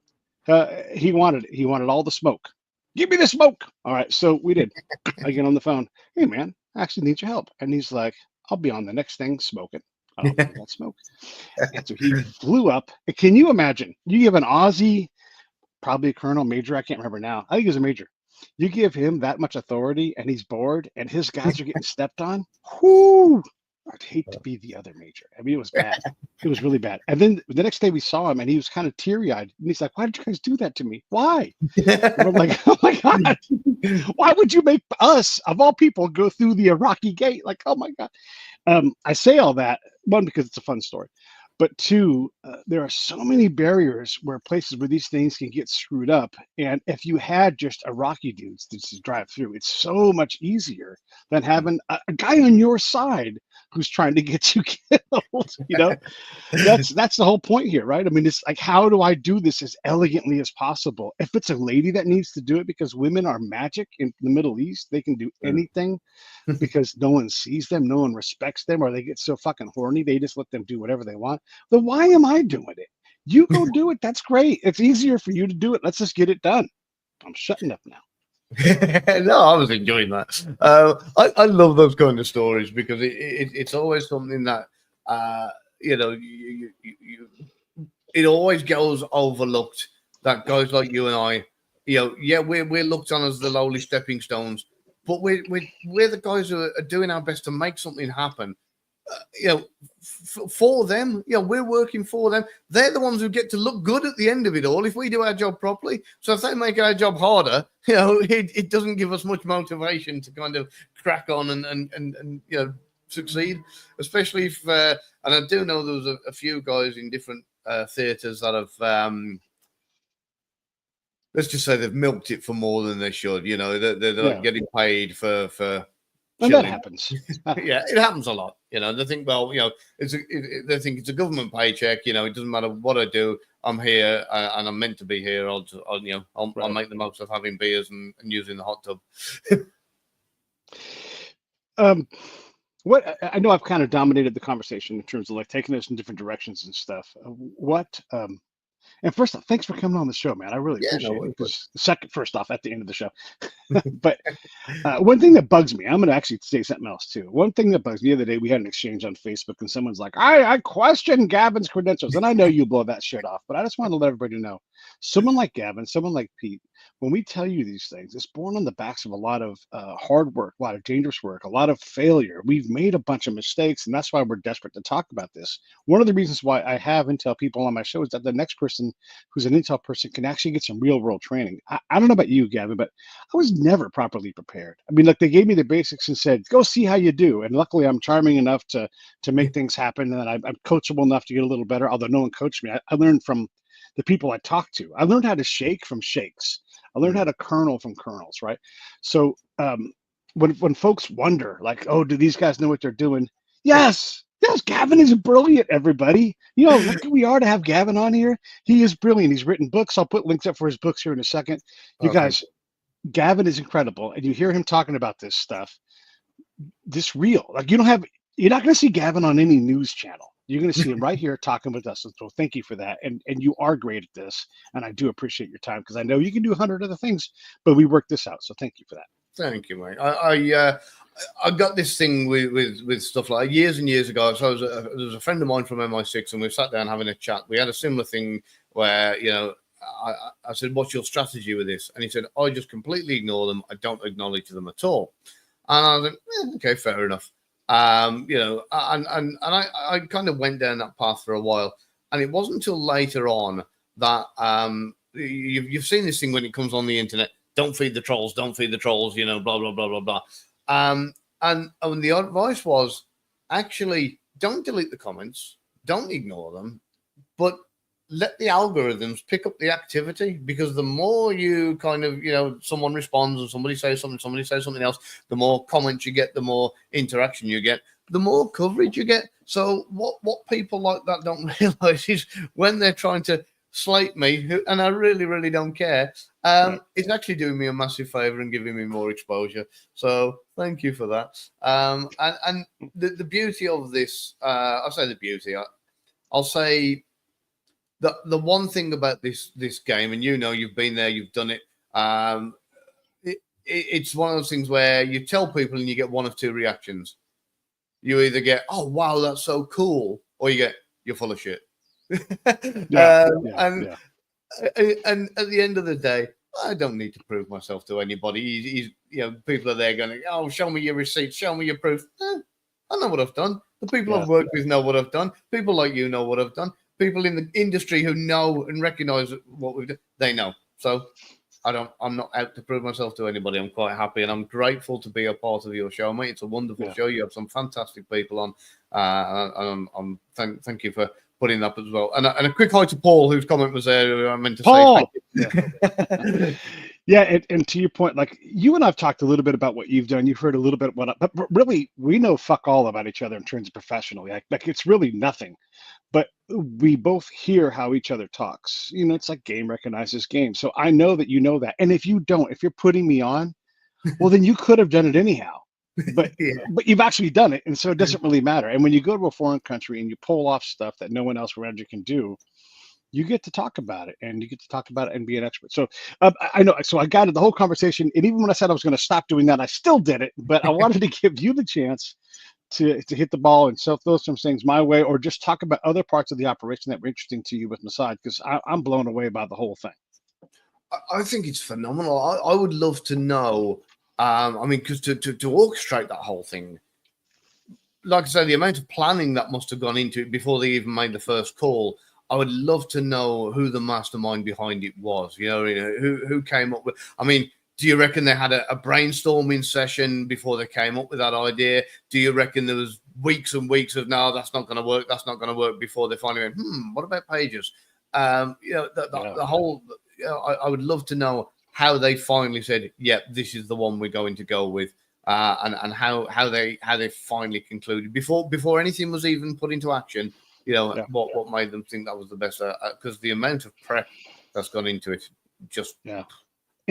[SPEAKER 1] he wanted all the smoke. Give me the smoke. All right, so we did. I get on the phone. Hey, man, I actually need your help. And he's like, I'll be on the next thing smoking. I don't want that smoke. And so he flew up. Can you imagine? You give an Aussie, probably a colonel, major, I can't remember now. I think he's a major. You give him that much authority and he's bored and his guys are getting stepped on. Whoo! I'd hate to be the other major. I mean, it was bad. It was really bad. And then the next day we saw him and he was kind of teary-eyed. And he's like, why did you guys do that to me? Why? And I'm like, oh my God. Why would you make us, of all people, go through the Iraqi gate? Like, oh my God. I say all that, one, because it's a fun story. But 2, there are so many barriers where places where these things can get screwed up. And if you had just Iraqi dudes to just drive through, it's so much easier than having a guy on your side who's trying to get you killed. That's the whole point here, right? I mean, it's like, how do I do this as elegantly as possible? If it's a lady that needs to do it, because women are magic in the Middle East, they can do anything because no one sees them, no one respects them, or they get so fucking horny, they just let them do whatever they want. Then why am I doing it? You go do it. That's great. It's easier for you to do it. Let's just get it done. I'm shutting up now.
[SPEAKER 2] No, I was enjoying that. I love those kind of stories because it's always something that it always goes overlooked. That guys like you and I, we're looked on as the lowly stepping stones, but we're the guys who are doing our best to make something happen. For them, we're working for them. They're the ones who get to look good at the end of it all if we do our job properly. So if they make our job harder, it doesn't give us much motivation to kind of crack on and succeed. Especially if, and I do know there was a few guys in different theatres that have, let's just say they've milked it for more than they should. They're getting paid for.
[SPEAKER 1] And that happens.
[SPEAKER 2] Yeah, it happens a lot. They think, well, they think it's a government paycheck. It doesn't matter what I do. I'm here and I'm meant to be here. I'll make the most of having beers and using the hot tub.
[SPEAKER 1] what I know I've kind of dominated the conversation in terms of like taking us in different directions and stuff. What And first off, thanks for coming on the show, man. I really
[SPEAKER 2] Yeah, no
[SPEAKER 1] appreciate it.
[SPEAKER 2] worries, bud.
[SPEAKER 1] Because second, first off, at the end of the show, but one thing that bugs me, I'm going to actually say something else too. One thing that bugs me, the other day, we had an exchange on Facebook, and someone's like, I question Gavin's credentials. And I know you blow that shit off, but I just want to let everybody know someone like Gavin, someone like Pete, when we tell you these things, it's born on the backs of a lot of hard work, a lot of dangerous work, a lot of failure. We've made a bunch of mistakes, and that's why we're desperate to talk about this. One of the reasons why I have Intel people on my show is that the next person who's an Intel person can actually get some real world training. I don't know about you, Gavin, but I was never properly prepared. I mean, like they gave me the basics and said, "Go see how you do." And luckily, I'm charming enough to make things happen, and I'm coachable enough to get a little better. Although no one coached me, I learned from the people I talked to. I learned how to shake from shakes. I learned how
[SPEAKER 2] Mm.
[SPEAKER 1] to kernel from kernels, right? So when folks wonder, like, "Oh, do these guys know what they're doing?" Yes, yes, Gavin is brilliant. Everybody, lucky we are to have Gavin on here. He is brilliant. He's written books. I'll put links up for his books here in a second. You
[SPEAKER 2] Oh, thank
[SPEAKER 1] guys, Gavin is incredible, and you hear him talking about this stuff, this real. Like you're not going to see Gavin on any news channel. You're going to see him right here talking with us. So thank you for that, and you are great at this, and I do appreciate your time because I know you can do 100 other things, but we worked this out. So thank you for that.
[SPEAKER 2] Thank you, mate. I got this thing with stuff like years and years ago. So there was a friend of mine from MI6, and we sat down having a chat. We had a similar thing where I said, "What's your strategy with this?" And he said, "I just completely ignore them. I don't acknowledge them at all." And I was like, "Okay, fair enough." I kind of went down that path for a while, and it wasn't until later on that you've seen this thing when it comes on the internet. Don't feed the trolls. Don't feed the trolls. Blah blah blah blah blah. And the advice was actually don't delete the comments, don't ignore them, but let the algorithms pick up the activity, because the more you kind of, someone responds and somebody says something else, the more comments you get, the more interaction you get, the more coverage you get. So what people like that don't realize is when they're trying to slate me, and I really, really don't care,
[SPEAKER 1] Right.
[SPEAKER 2] it's actually doing me a massive favor and giving me more exposure. So thank you for that. And the beauty of this, I'll say the beauty, I'll say the one thing about this game, and you've been there, you've done it. It's one of those things where you tell people and you get one of two reactions. You either get, "Oh wow, that's so cool," or you get, "You're full of shit."
[SPEAKER 1] Yeah.
[SPEAKER 2] um,
[SPEAKER 1] Yeah.
[SPEAKER 2] and
[SPEAKER 1] Yeah.
[SPEAKER 2] and at the end of the day, I don't need to prove myself to anybody. People are there going, "Oh, show me your receipts, show me your proof." I know what I've done. The people
[SPEAKER 1] Yeah.
[SPEAKER 2] I've worked with know what I've done. People like you know what I've done. People in the industry who know and recognize what we've done, they know. So I'm not out to prove myself to anybody. I'm quite happy and I'm grateful to be a part of your show, mate. It's a wonderful
[SPEAKER 1] Yeah.
[SPEAKER 2] show. You have some fantastic people on. Thank you for putting that up as well. And a quick hi to Paul, whose comment was there. I meant to say thank
[SPEAKER 1] Paul. Yeah.
[SPEAKER 2] you.
[SPEAKER 1] Yeah, and to your point, like you and I've talked a little bit about what you've done. You've heard a little bit but really, we know fuck all about each other in terms of professionally. Like it's really nothing. But we both hear how each other talks. It's like game recognizes game. So I know that you know that. And if you don't, if you're putting me on, well, then you could have done it anyhow. But
[SPEAKER 2] Yeah.
[SPEAKER 1] but you've actually done it, and so it doesn't really matter. And when you go to a foreign country and you pull off stuff that no one else around you can do, you get to talk about it, and you get to talk about it and be an expert. So I know. So I got it the whole conversation, and even when I said I was going to stop doing that, I still did it. But I wanted to give you the chance to hit the ball and throw some things my way, or just talk about other parts of the operation that were interesting to you with Mossad, because I'm blown away by the whole thing.
[SPEAKER 2] I think it's phenomenal. I would love to know. Because to orchestrate that whole thing, like I say, the amount of planning that must have gone into it before they even made the first call. I would love to know who the mastermind behind it was. Who came up with. I mean, do you reckon they had a brainstorming session before they came up with that idea? Do you reckon there was weeks and weeks of no, that's not going to work, that's not going to work before they finally went, what about pages? The whole. I would love to know how they finally said, "Yeah, this is the one we're going to go with," and how they finally concluded before anything was even put into action. What made them think that was the best? Because the amount of prep that's gone into it, just
[SPEAKER 1] yeah.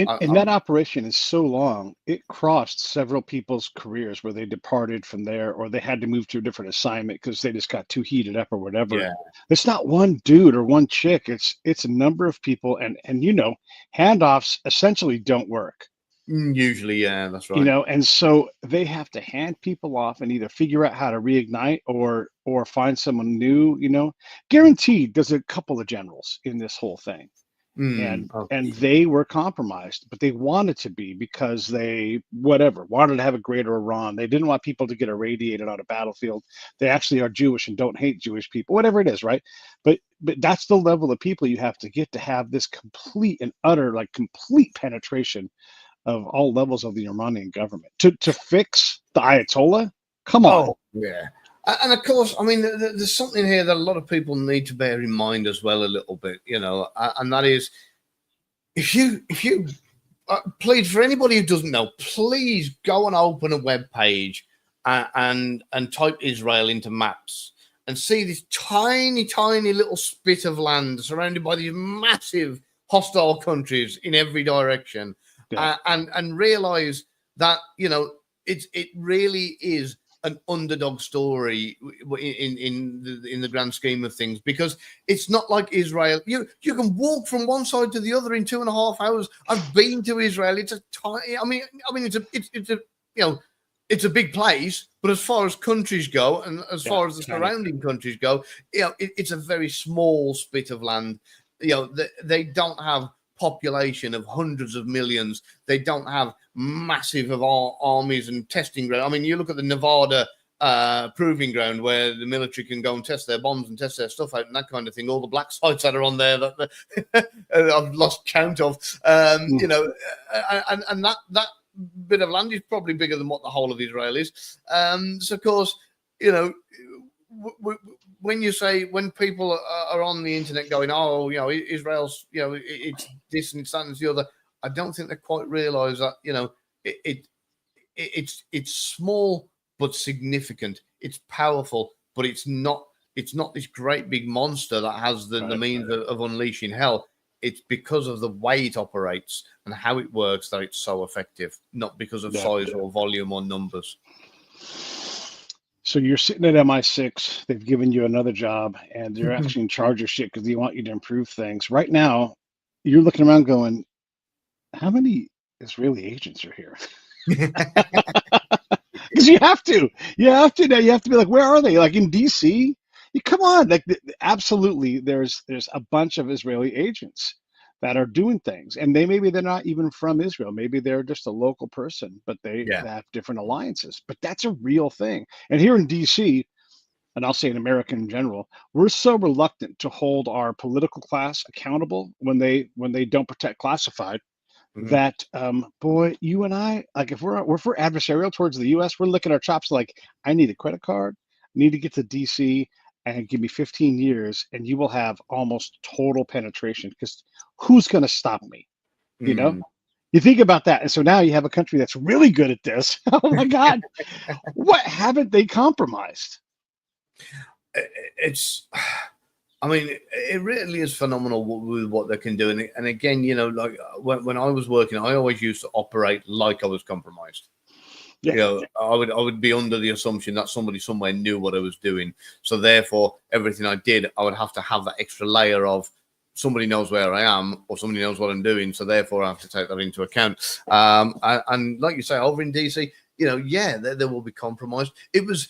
[SPEAKER 1] And that operation is so long, it crossed several people's careers where they departed from there or they had to move to a different assignment because they just got too heated up or whatever.
[SPEAKER 2] Yeah.
[SPEAKER 1] It's not one dude or one chick. It's a number of people and handoffs essentially don't work.
[SPEAKER 2] Usually, yeah, that's right.
[SPEAKER 1] And so they have to hand people off and either figure out how to reignite or find someone new. Guaranteed there's a couple of generals in this whole thing. And they were compromised, but they wanted to be because they wanted to have a greater Iran. They didn't want people to get irradiated on a battlefield. They actually are Jewish and don't hate Jewish people, whatever it is, right? But that's the level of people you have to get to have this complete and utter, like complete penetration of all levels of the Iranian government to fix the Ayatollah. Come on.
[SPEAKER 2] Oh, yeah. And of course, I mean, there's something here that a lot of people need to bear in mind as well, a little bit, and that is, if you please, for anybody who doesn't know, please go and open a web page and type Israel into maps and see this tiny, tiny little spit of land surrounded by these massive hostile countries in every direction, and realize that it really is an underdog story in the grand scheme of things, because it's not like Israel. You can walk from one side to the other in 2.5 hours. I've been to Israel. It's a tiny. I mean, it's a big place, but as far as countries go, and as far as the surrounding countries go, it's a very small spit of land. They don't have population of hundreds of millions. They don't have massive of armies and testing ground. I mean, you look at the Nevada proving ground where the military can go and test their bombs and test their stuff out and that kind of thing. All the black sites that are on there that I've lost count of. And that bit of land is probably bigger than what the whole of Israel is. So of course, when people are on the internet going, Israel's, it's this and it's that and it's the other, I don't think they quite realize that, it's small but significant. It's powerful, but it's not this great big monster that has the means of unleashing hell. It's because of the way it operates and how it works that it's so effective, not because of size or volume or numbers.
[SPEAKER 1] So you're sitting at MI6, they've given you another job, and they're actually in charge of shit because they want you to improve things. Right now, you're looking around going, how many Israeli agents are here? Because you have to now. You have to be like, where are they? Like in DC? Come on, like absolutely. There's a bunch of Israeli agents that are doing things, and they're not even from Israel. Maybe they're just a local person, but they have different alliances. But that's a real thing. And here in DC, and I'll say in America in general, we're so reluctant to hold our political class accountable when they don't protect classified. That boy, you and I, like if we're adversarial towards the US, we're licking our chops like, I need a credit card, need to get to DC and give me 15 years and you will have almost total penetration, because who's going to stop me? You think about that. And so now you have a country that's really good at this. Oh my God. What haven't they compromised?
[SPEAKER 2] It really is phenomenal with what they can do. And again, like when I was working, I always used to operate like I was compromised. I would be under the assumption that somebody somewhere knew what I was doing. So therefore, everything I did, I would have to have that extra layer of somebody knows where I am or somebody knows what I'm doing. So therefore, I have to take that into account. And like you say, over in DC, there will be compromise. It was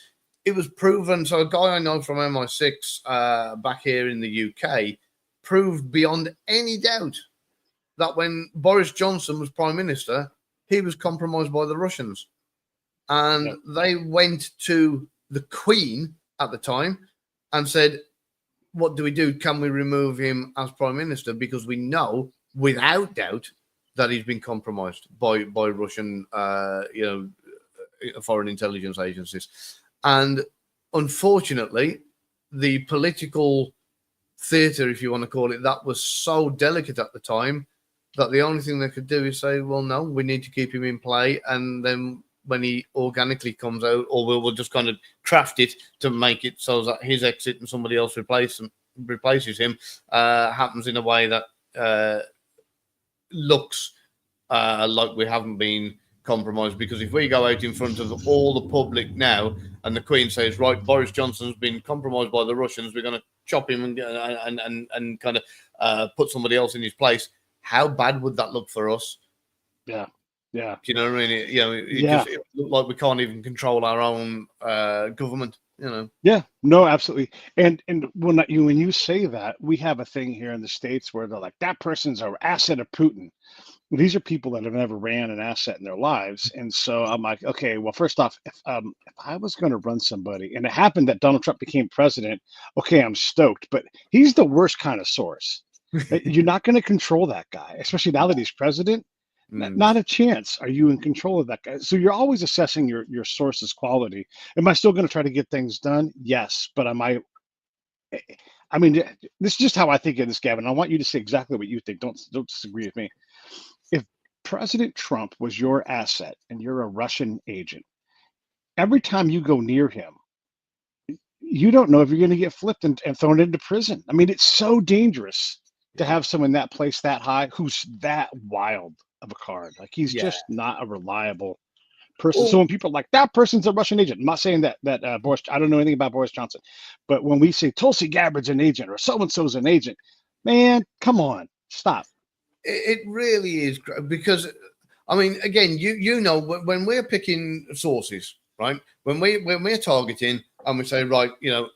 [SPEAKER 2] proven. So a guy I know from MI6 back here in the UK proved beyond any doubt that when Boris Johnson was Prime Minister, he was compromised by the Russians. And they went to the Queen at the time and said, what do we do? Can we remove him as Prime Minister? Because we know without doubt that he's been compromised by Russian, foreign intelligence agencies. And unfortunately, the political theatre, if you want to call it that, was so delicate at the time that the only thing they could do is say, well, no, we need to keep him in play. And then when he organically comes out, or we'll just kind of craft it to make it so that his exit and somebody else replaces him happens in a way that looks like we haven't been compromised. Because if we go out in front of all the public now and the Queen says, right, Boris Johnson's been compromised by the Russians, we're going to chop him and kind of put somebody else in his place, how bad would that look for us?
[SPEAKER 1] Yeah. Yeah.
[SPEAKER 2] Do you know what I mean? It looked like we can't even control our own government.
[SPEAKER 1] Yeah, no, absolutely. And when you say that, we have a thing here in the States where they're like, that person's an asset of Putin. These are people that have never ran an asset in their lives. And so I'm like, okay, well, first off, if I was going to run somebody and it happened that Donald Trump became president, okay, I'm stoked, but he's the worst kind of source. You're not going to control that guy, especially now that he's president. Not a chance. Are you in control of that guy? So you're always assessing your source's quality. Am I still going to try to get things done? Yes, but am I? I mean, this is just how I think of this, Gavin. I want you to say exactly what you think. Don't disagree with me. If President Trump was your asset and you're a Russian agent, every time you go near him, you don't know if you're going to get flipped and thrown into prison. I mean, it's so dangerous to have someone that place that high who's that wild of a card. Like he's just not a reliable person. So when people are like, that person's a Russian agent, I'm not saying that Boris, I don't know anything about Boris Johnson, but when we say Tulsi Gabbard's an agent or so-and-so's an agent, man, come on, stop.
[SPEAKER 2] It really is, because I mean, again, you know, when we're picking sources, right? When we're targeting and we say, right, you know,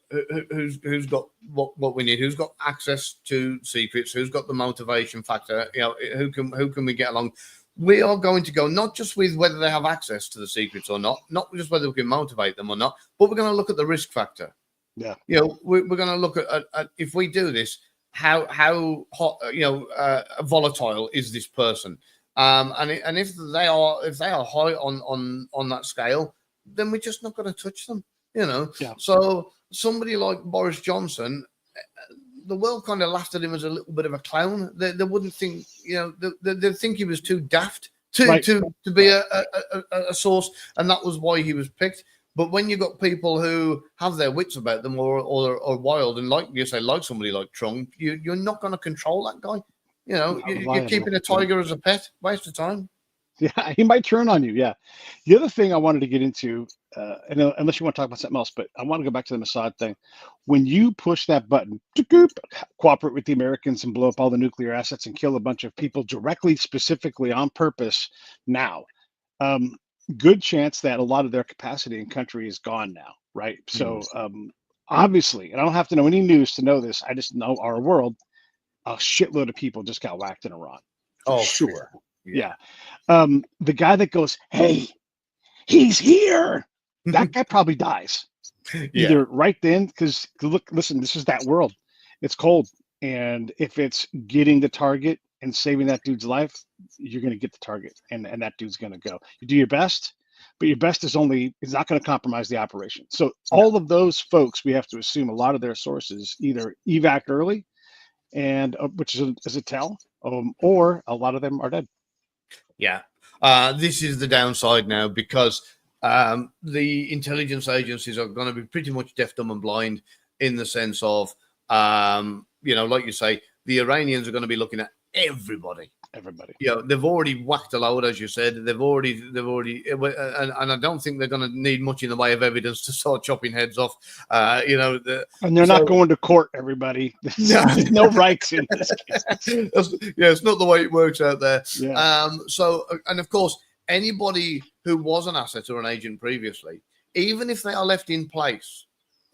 [SPEAKER 2] who's got what we need, who's got access to secrets, who's got the motivation factor, you know, who can we get along? We are going to go not just with whether they have access to the secrets or not just whether we can motivate them or not, but we're going to look at the risk factor.
[SPEAKER 1] Yeah,
[SPEAKER 2] you know, we're going to look at if we do this, how hot, you know, volatile is this person, and if they are high on that scale, then we're just not going to touch them, you know.
[SPEAKER 1] Yeah.
[SPEAKER 2] So somebody like Boris Johnson, the world kind of laughed at him as a little bit of a clown. They wouldn't think, you know, they'd think he was too daft to be a source, and that was why he was picked. But when you've got people who have their wits about them or wild, and like you say, like somebody like Trump, you're not going to control that guy. You know, you're keeping a tiger as a pet. Waste of time.
[SPEAKER 1] Yeah, he might turn on you. Yeah. The other thing I wanted to get into, and unless you want to talk about something else, but I want to go back to the Mossad thing. When you push that button, cooperate with the Americans and blow up all the nuclear assets and kill a bunch of people directly, specifically on purpose now, good chance that a lot of their capacity in country is gone now, right? So obviously, and I don't have to know any news to know this, I just know our world, a shitload of people just got whacked in Iran.
[SPEAKER 2] Oh, sure.
[SPEAKER 1] Yeah. The guy that goes, hey, he's here, that guy probably dies. Either right then, because listen, this is that world. It's cold. And if it's getting the target and saving that dude's life, you're going to get the target, and that dude's going to go. You do your best, but your best is not going to compromise the operation. So all of those folks, we have to assume a lot of their sources either evac early, and which is a tell, or a lot of them are dead.
[SPEAKER 2] Yeah. This is the downside now, because the intelligence agencies are going to be pretty much deaf, dumb, and blind, in the sense of, you know, like you say, the Iranians are going to be looking at everybody. Yeah, they've already whacked a load, as you said. They've already, and I don't think they're going to need much in the way of evidence to start chopping heads off. You know,
[SPEAKER 1] and they're not going to court. Everybody, there's no rights in this case.
[SPEAKER 2] It's not the way it works out there.
[SPEAKER 1] Yeah.
[SPEAKER 2] So, and of course, anybody who was an asset or an agent previously, even if they are left in place,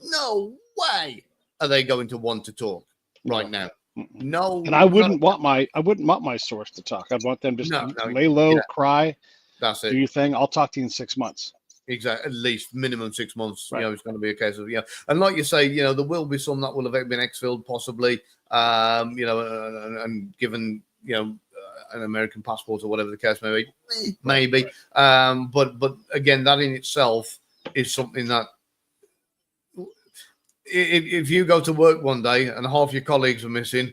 [SPEAKER 2] no way are they going to want to talk right now. No,
[SPEAKER 1] and I wouldn't want my source to talk. I'd want them just to lay low, cry.
[SPEAKER 2] That's it.
[SPEAKER 1] Do your thing. I'll talk to you in 6 months.
[SPEAKER 2] Exactly, at least minimum 6 months. Right. You know, it's going to be a case of and like you say, you know, there will be some that will have been exfilled, possibly. You know, and given an American passport or whatever the case may be, maybe. But again, that in itself is something that. If you go to work one day and half your colleagues are missing,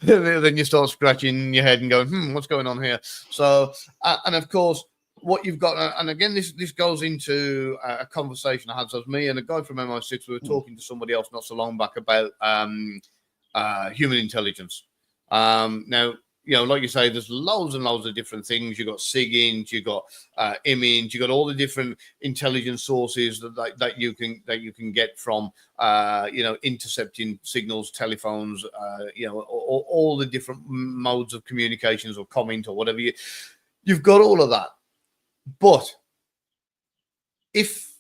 [SPEAKER 2] then you start scratching your head and going, what's going on here? So, and of course, what you've got, and again, this goes into a conversation I had. So it was me and a guy from MI6. We were talking to somebody else not so long back about human intelligence. Now, like you say, there's loads and loads of different things. You got SIGINT, you got IMINT, you got all the different intelligence sources that you can get from intercepting signals, telephones, all the different modes of communications or comment or whatever. You've got all of that, but if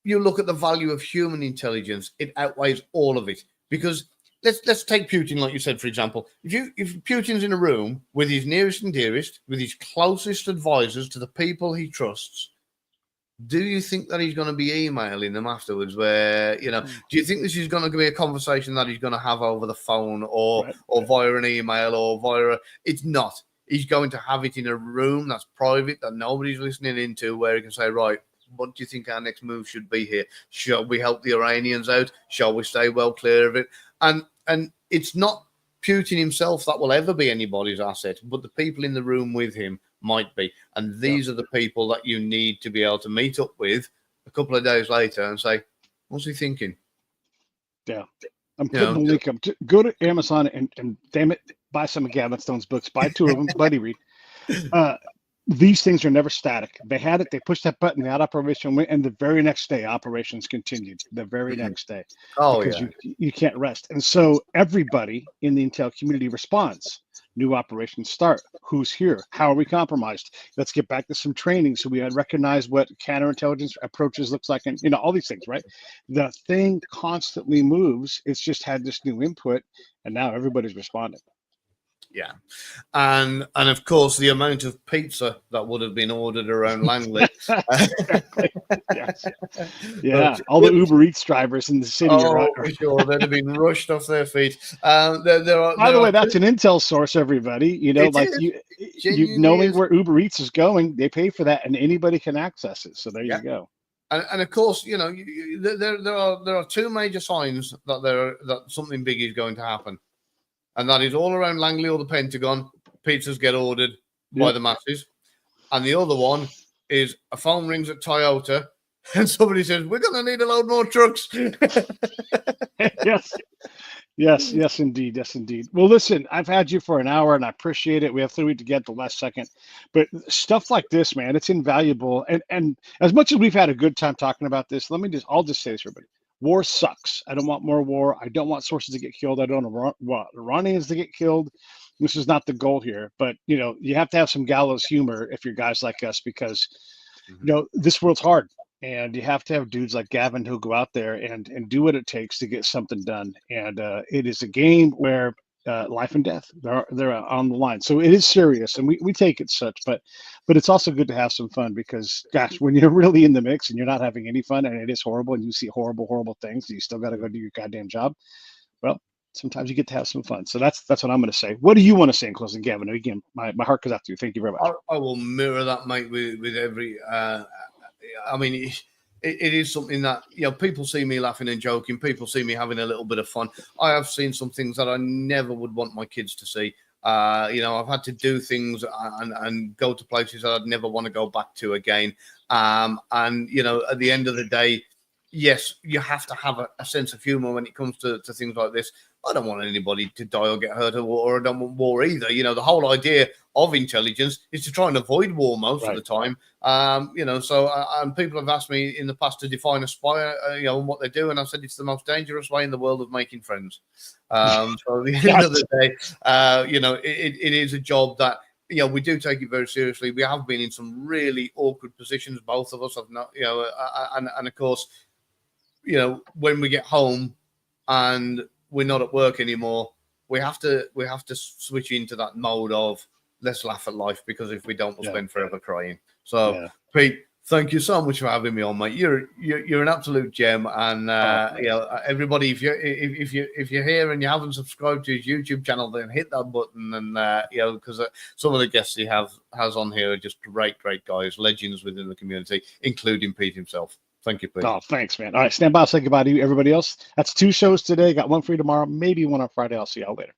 [SPEAKER 2] you look at the value of human intelligence, it outweighs all of it. Because let's take Putin, like you said, for example. If Putin's in a room with his nearest and dearest, with his closest advisors to the people he trusts, do you think that he's going to be emailing them afterwards? Do you think this is going to be a conversation that he's going to have over the phone or via an email or via? It's not. He's going to have it in a room that's private, that nobody's listening into, where he can say, right, what do you think our next move should be here? Shall we help the Iranians out? Shall we stay well clear of it? And it's not Putin himself that will ever be anybody's asset, but the people in the room with him might be. And these are the people that you need to be able to meet up with a couple of days later and say, what's he thinking?
[SPEAKER 1] Yeah. I'm putting the link up. Go to Amazon and damn it, buy some of Gavin Stone's books. Buy 2 of them. Buddy read. These things are never static. They had it, they pushed that button, that operation went, and the very next day, operations continued. The very next day. Because you can't rest. And so everybody in the intel community responds. New operations start. Who's here? How are we compromised? Let's get back to some training so we recognize what counterintelligence approaches looks like, and all these things, right? The thing constantly moves. It's just had this new input, and now everybody's responding.
[SPEAKER 2] Yeah, and of course the amount of pizza that would have been ordered around Langley.
[SPEAKER 1] Yes. Yeah, all the Uber Eats drivers in the city.
[SPEAKER 2] For sure, they'd have been rushed off their feet. By
[SPEAKER 1] the way, that's an intel source, everybody. You knowing where Uber Eats is going, they pay for that, and anybody can access it. So there you go.
[SPEAKER 2] And of course, there are 2 major signs that something big is going to happen. And that is all around Langley or the Pentagon. Pizzas get ordered by the masses. And the other one is a phone rings at Toyota and somebody says, we're going to need a load more trucks.
[SPEAKER 1] Yes, indeed. Yes, indeed. Well, listen, I've had you for an hour and I appreciate it. We have 3 to get the last second. But stuff like this, man, it's invaluable. And as much as we've had a good time talking about this, I'll just say this, everybody. War sucks. I don't want more war. I don't want sources to get killed. I don't want Iranians to get killed. This is not the goal here. But, you have to have some gallows humor if you're guys like us, because, this world's hard. And you have to have dudes like Gavin who go out there and do what it takes to get something done. And it is a game where life and death, they're on the line. So it is serious, and we take it such, but it's also good to have some fun, because gosh, when you're really in the mix and you're not having any fun and it is horrible and you see horrible things, you still got to go do your goddamn job. Well, sometimes you get to have some fun. So that's what I'm going to say. What do you want to say in closing, Gavin? Again, my heart goes out to you. Thank you very much.
[SPEAKER 2] I will mirror that, mate, with every, it is something that, people see me laughing and joking. People see me having a little bit of fun. I have seen some things that I never would want my kids to see. I've had to do things and go to places that I'd never want to go back to again. At the end of the day, yes, you have to have a sense of humor when it comes to things like this. I don't want anybody to die or get hurt, or I don't want war either. The whole idea of intelligence is to try and avoid war most of the time. And people have asked me in the past to define a spy, and what they do, and I've said it's the most dangerous way in the world of making friends. So at the end of the day, it is a job that, we do take it very seriously. We have been in some really awkward positions. Both of us have not, and of course, when we get home and we're not at work anymore, we have to switch into that mode of let's laugh at life, because if we don't, we'll spend forever crying. So, Pete, thank you so much for having me on, mate. You're an absolute gem, and everybody, if you're here and you haven't subscribed to his YouTube channel, then hit that button, and because some of the guests he has on here are just great guys, legends within the community, including Pete himself. Thank you, Pete.
[SPEAKER 1] Oh, thanks, man. All right, stand by. I'll say goodbye to you, everybody else. That's 2 shows today. Got 1 for you tomorrow, maybe 1 on Friday. I'll see y'all later.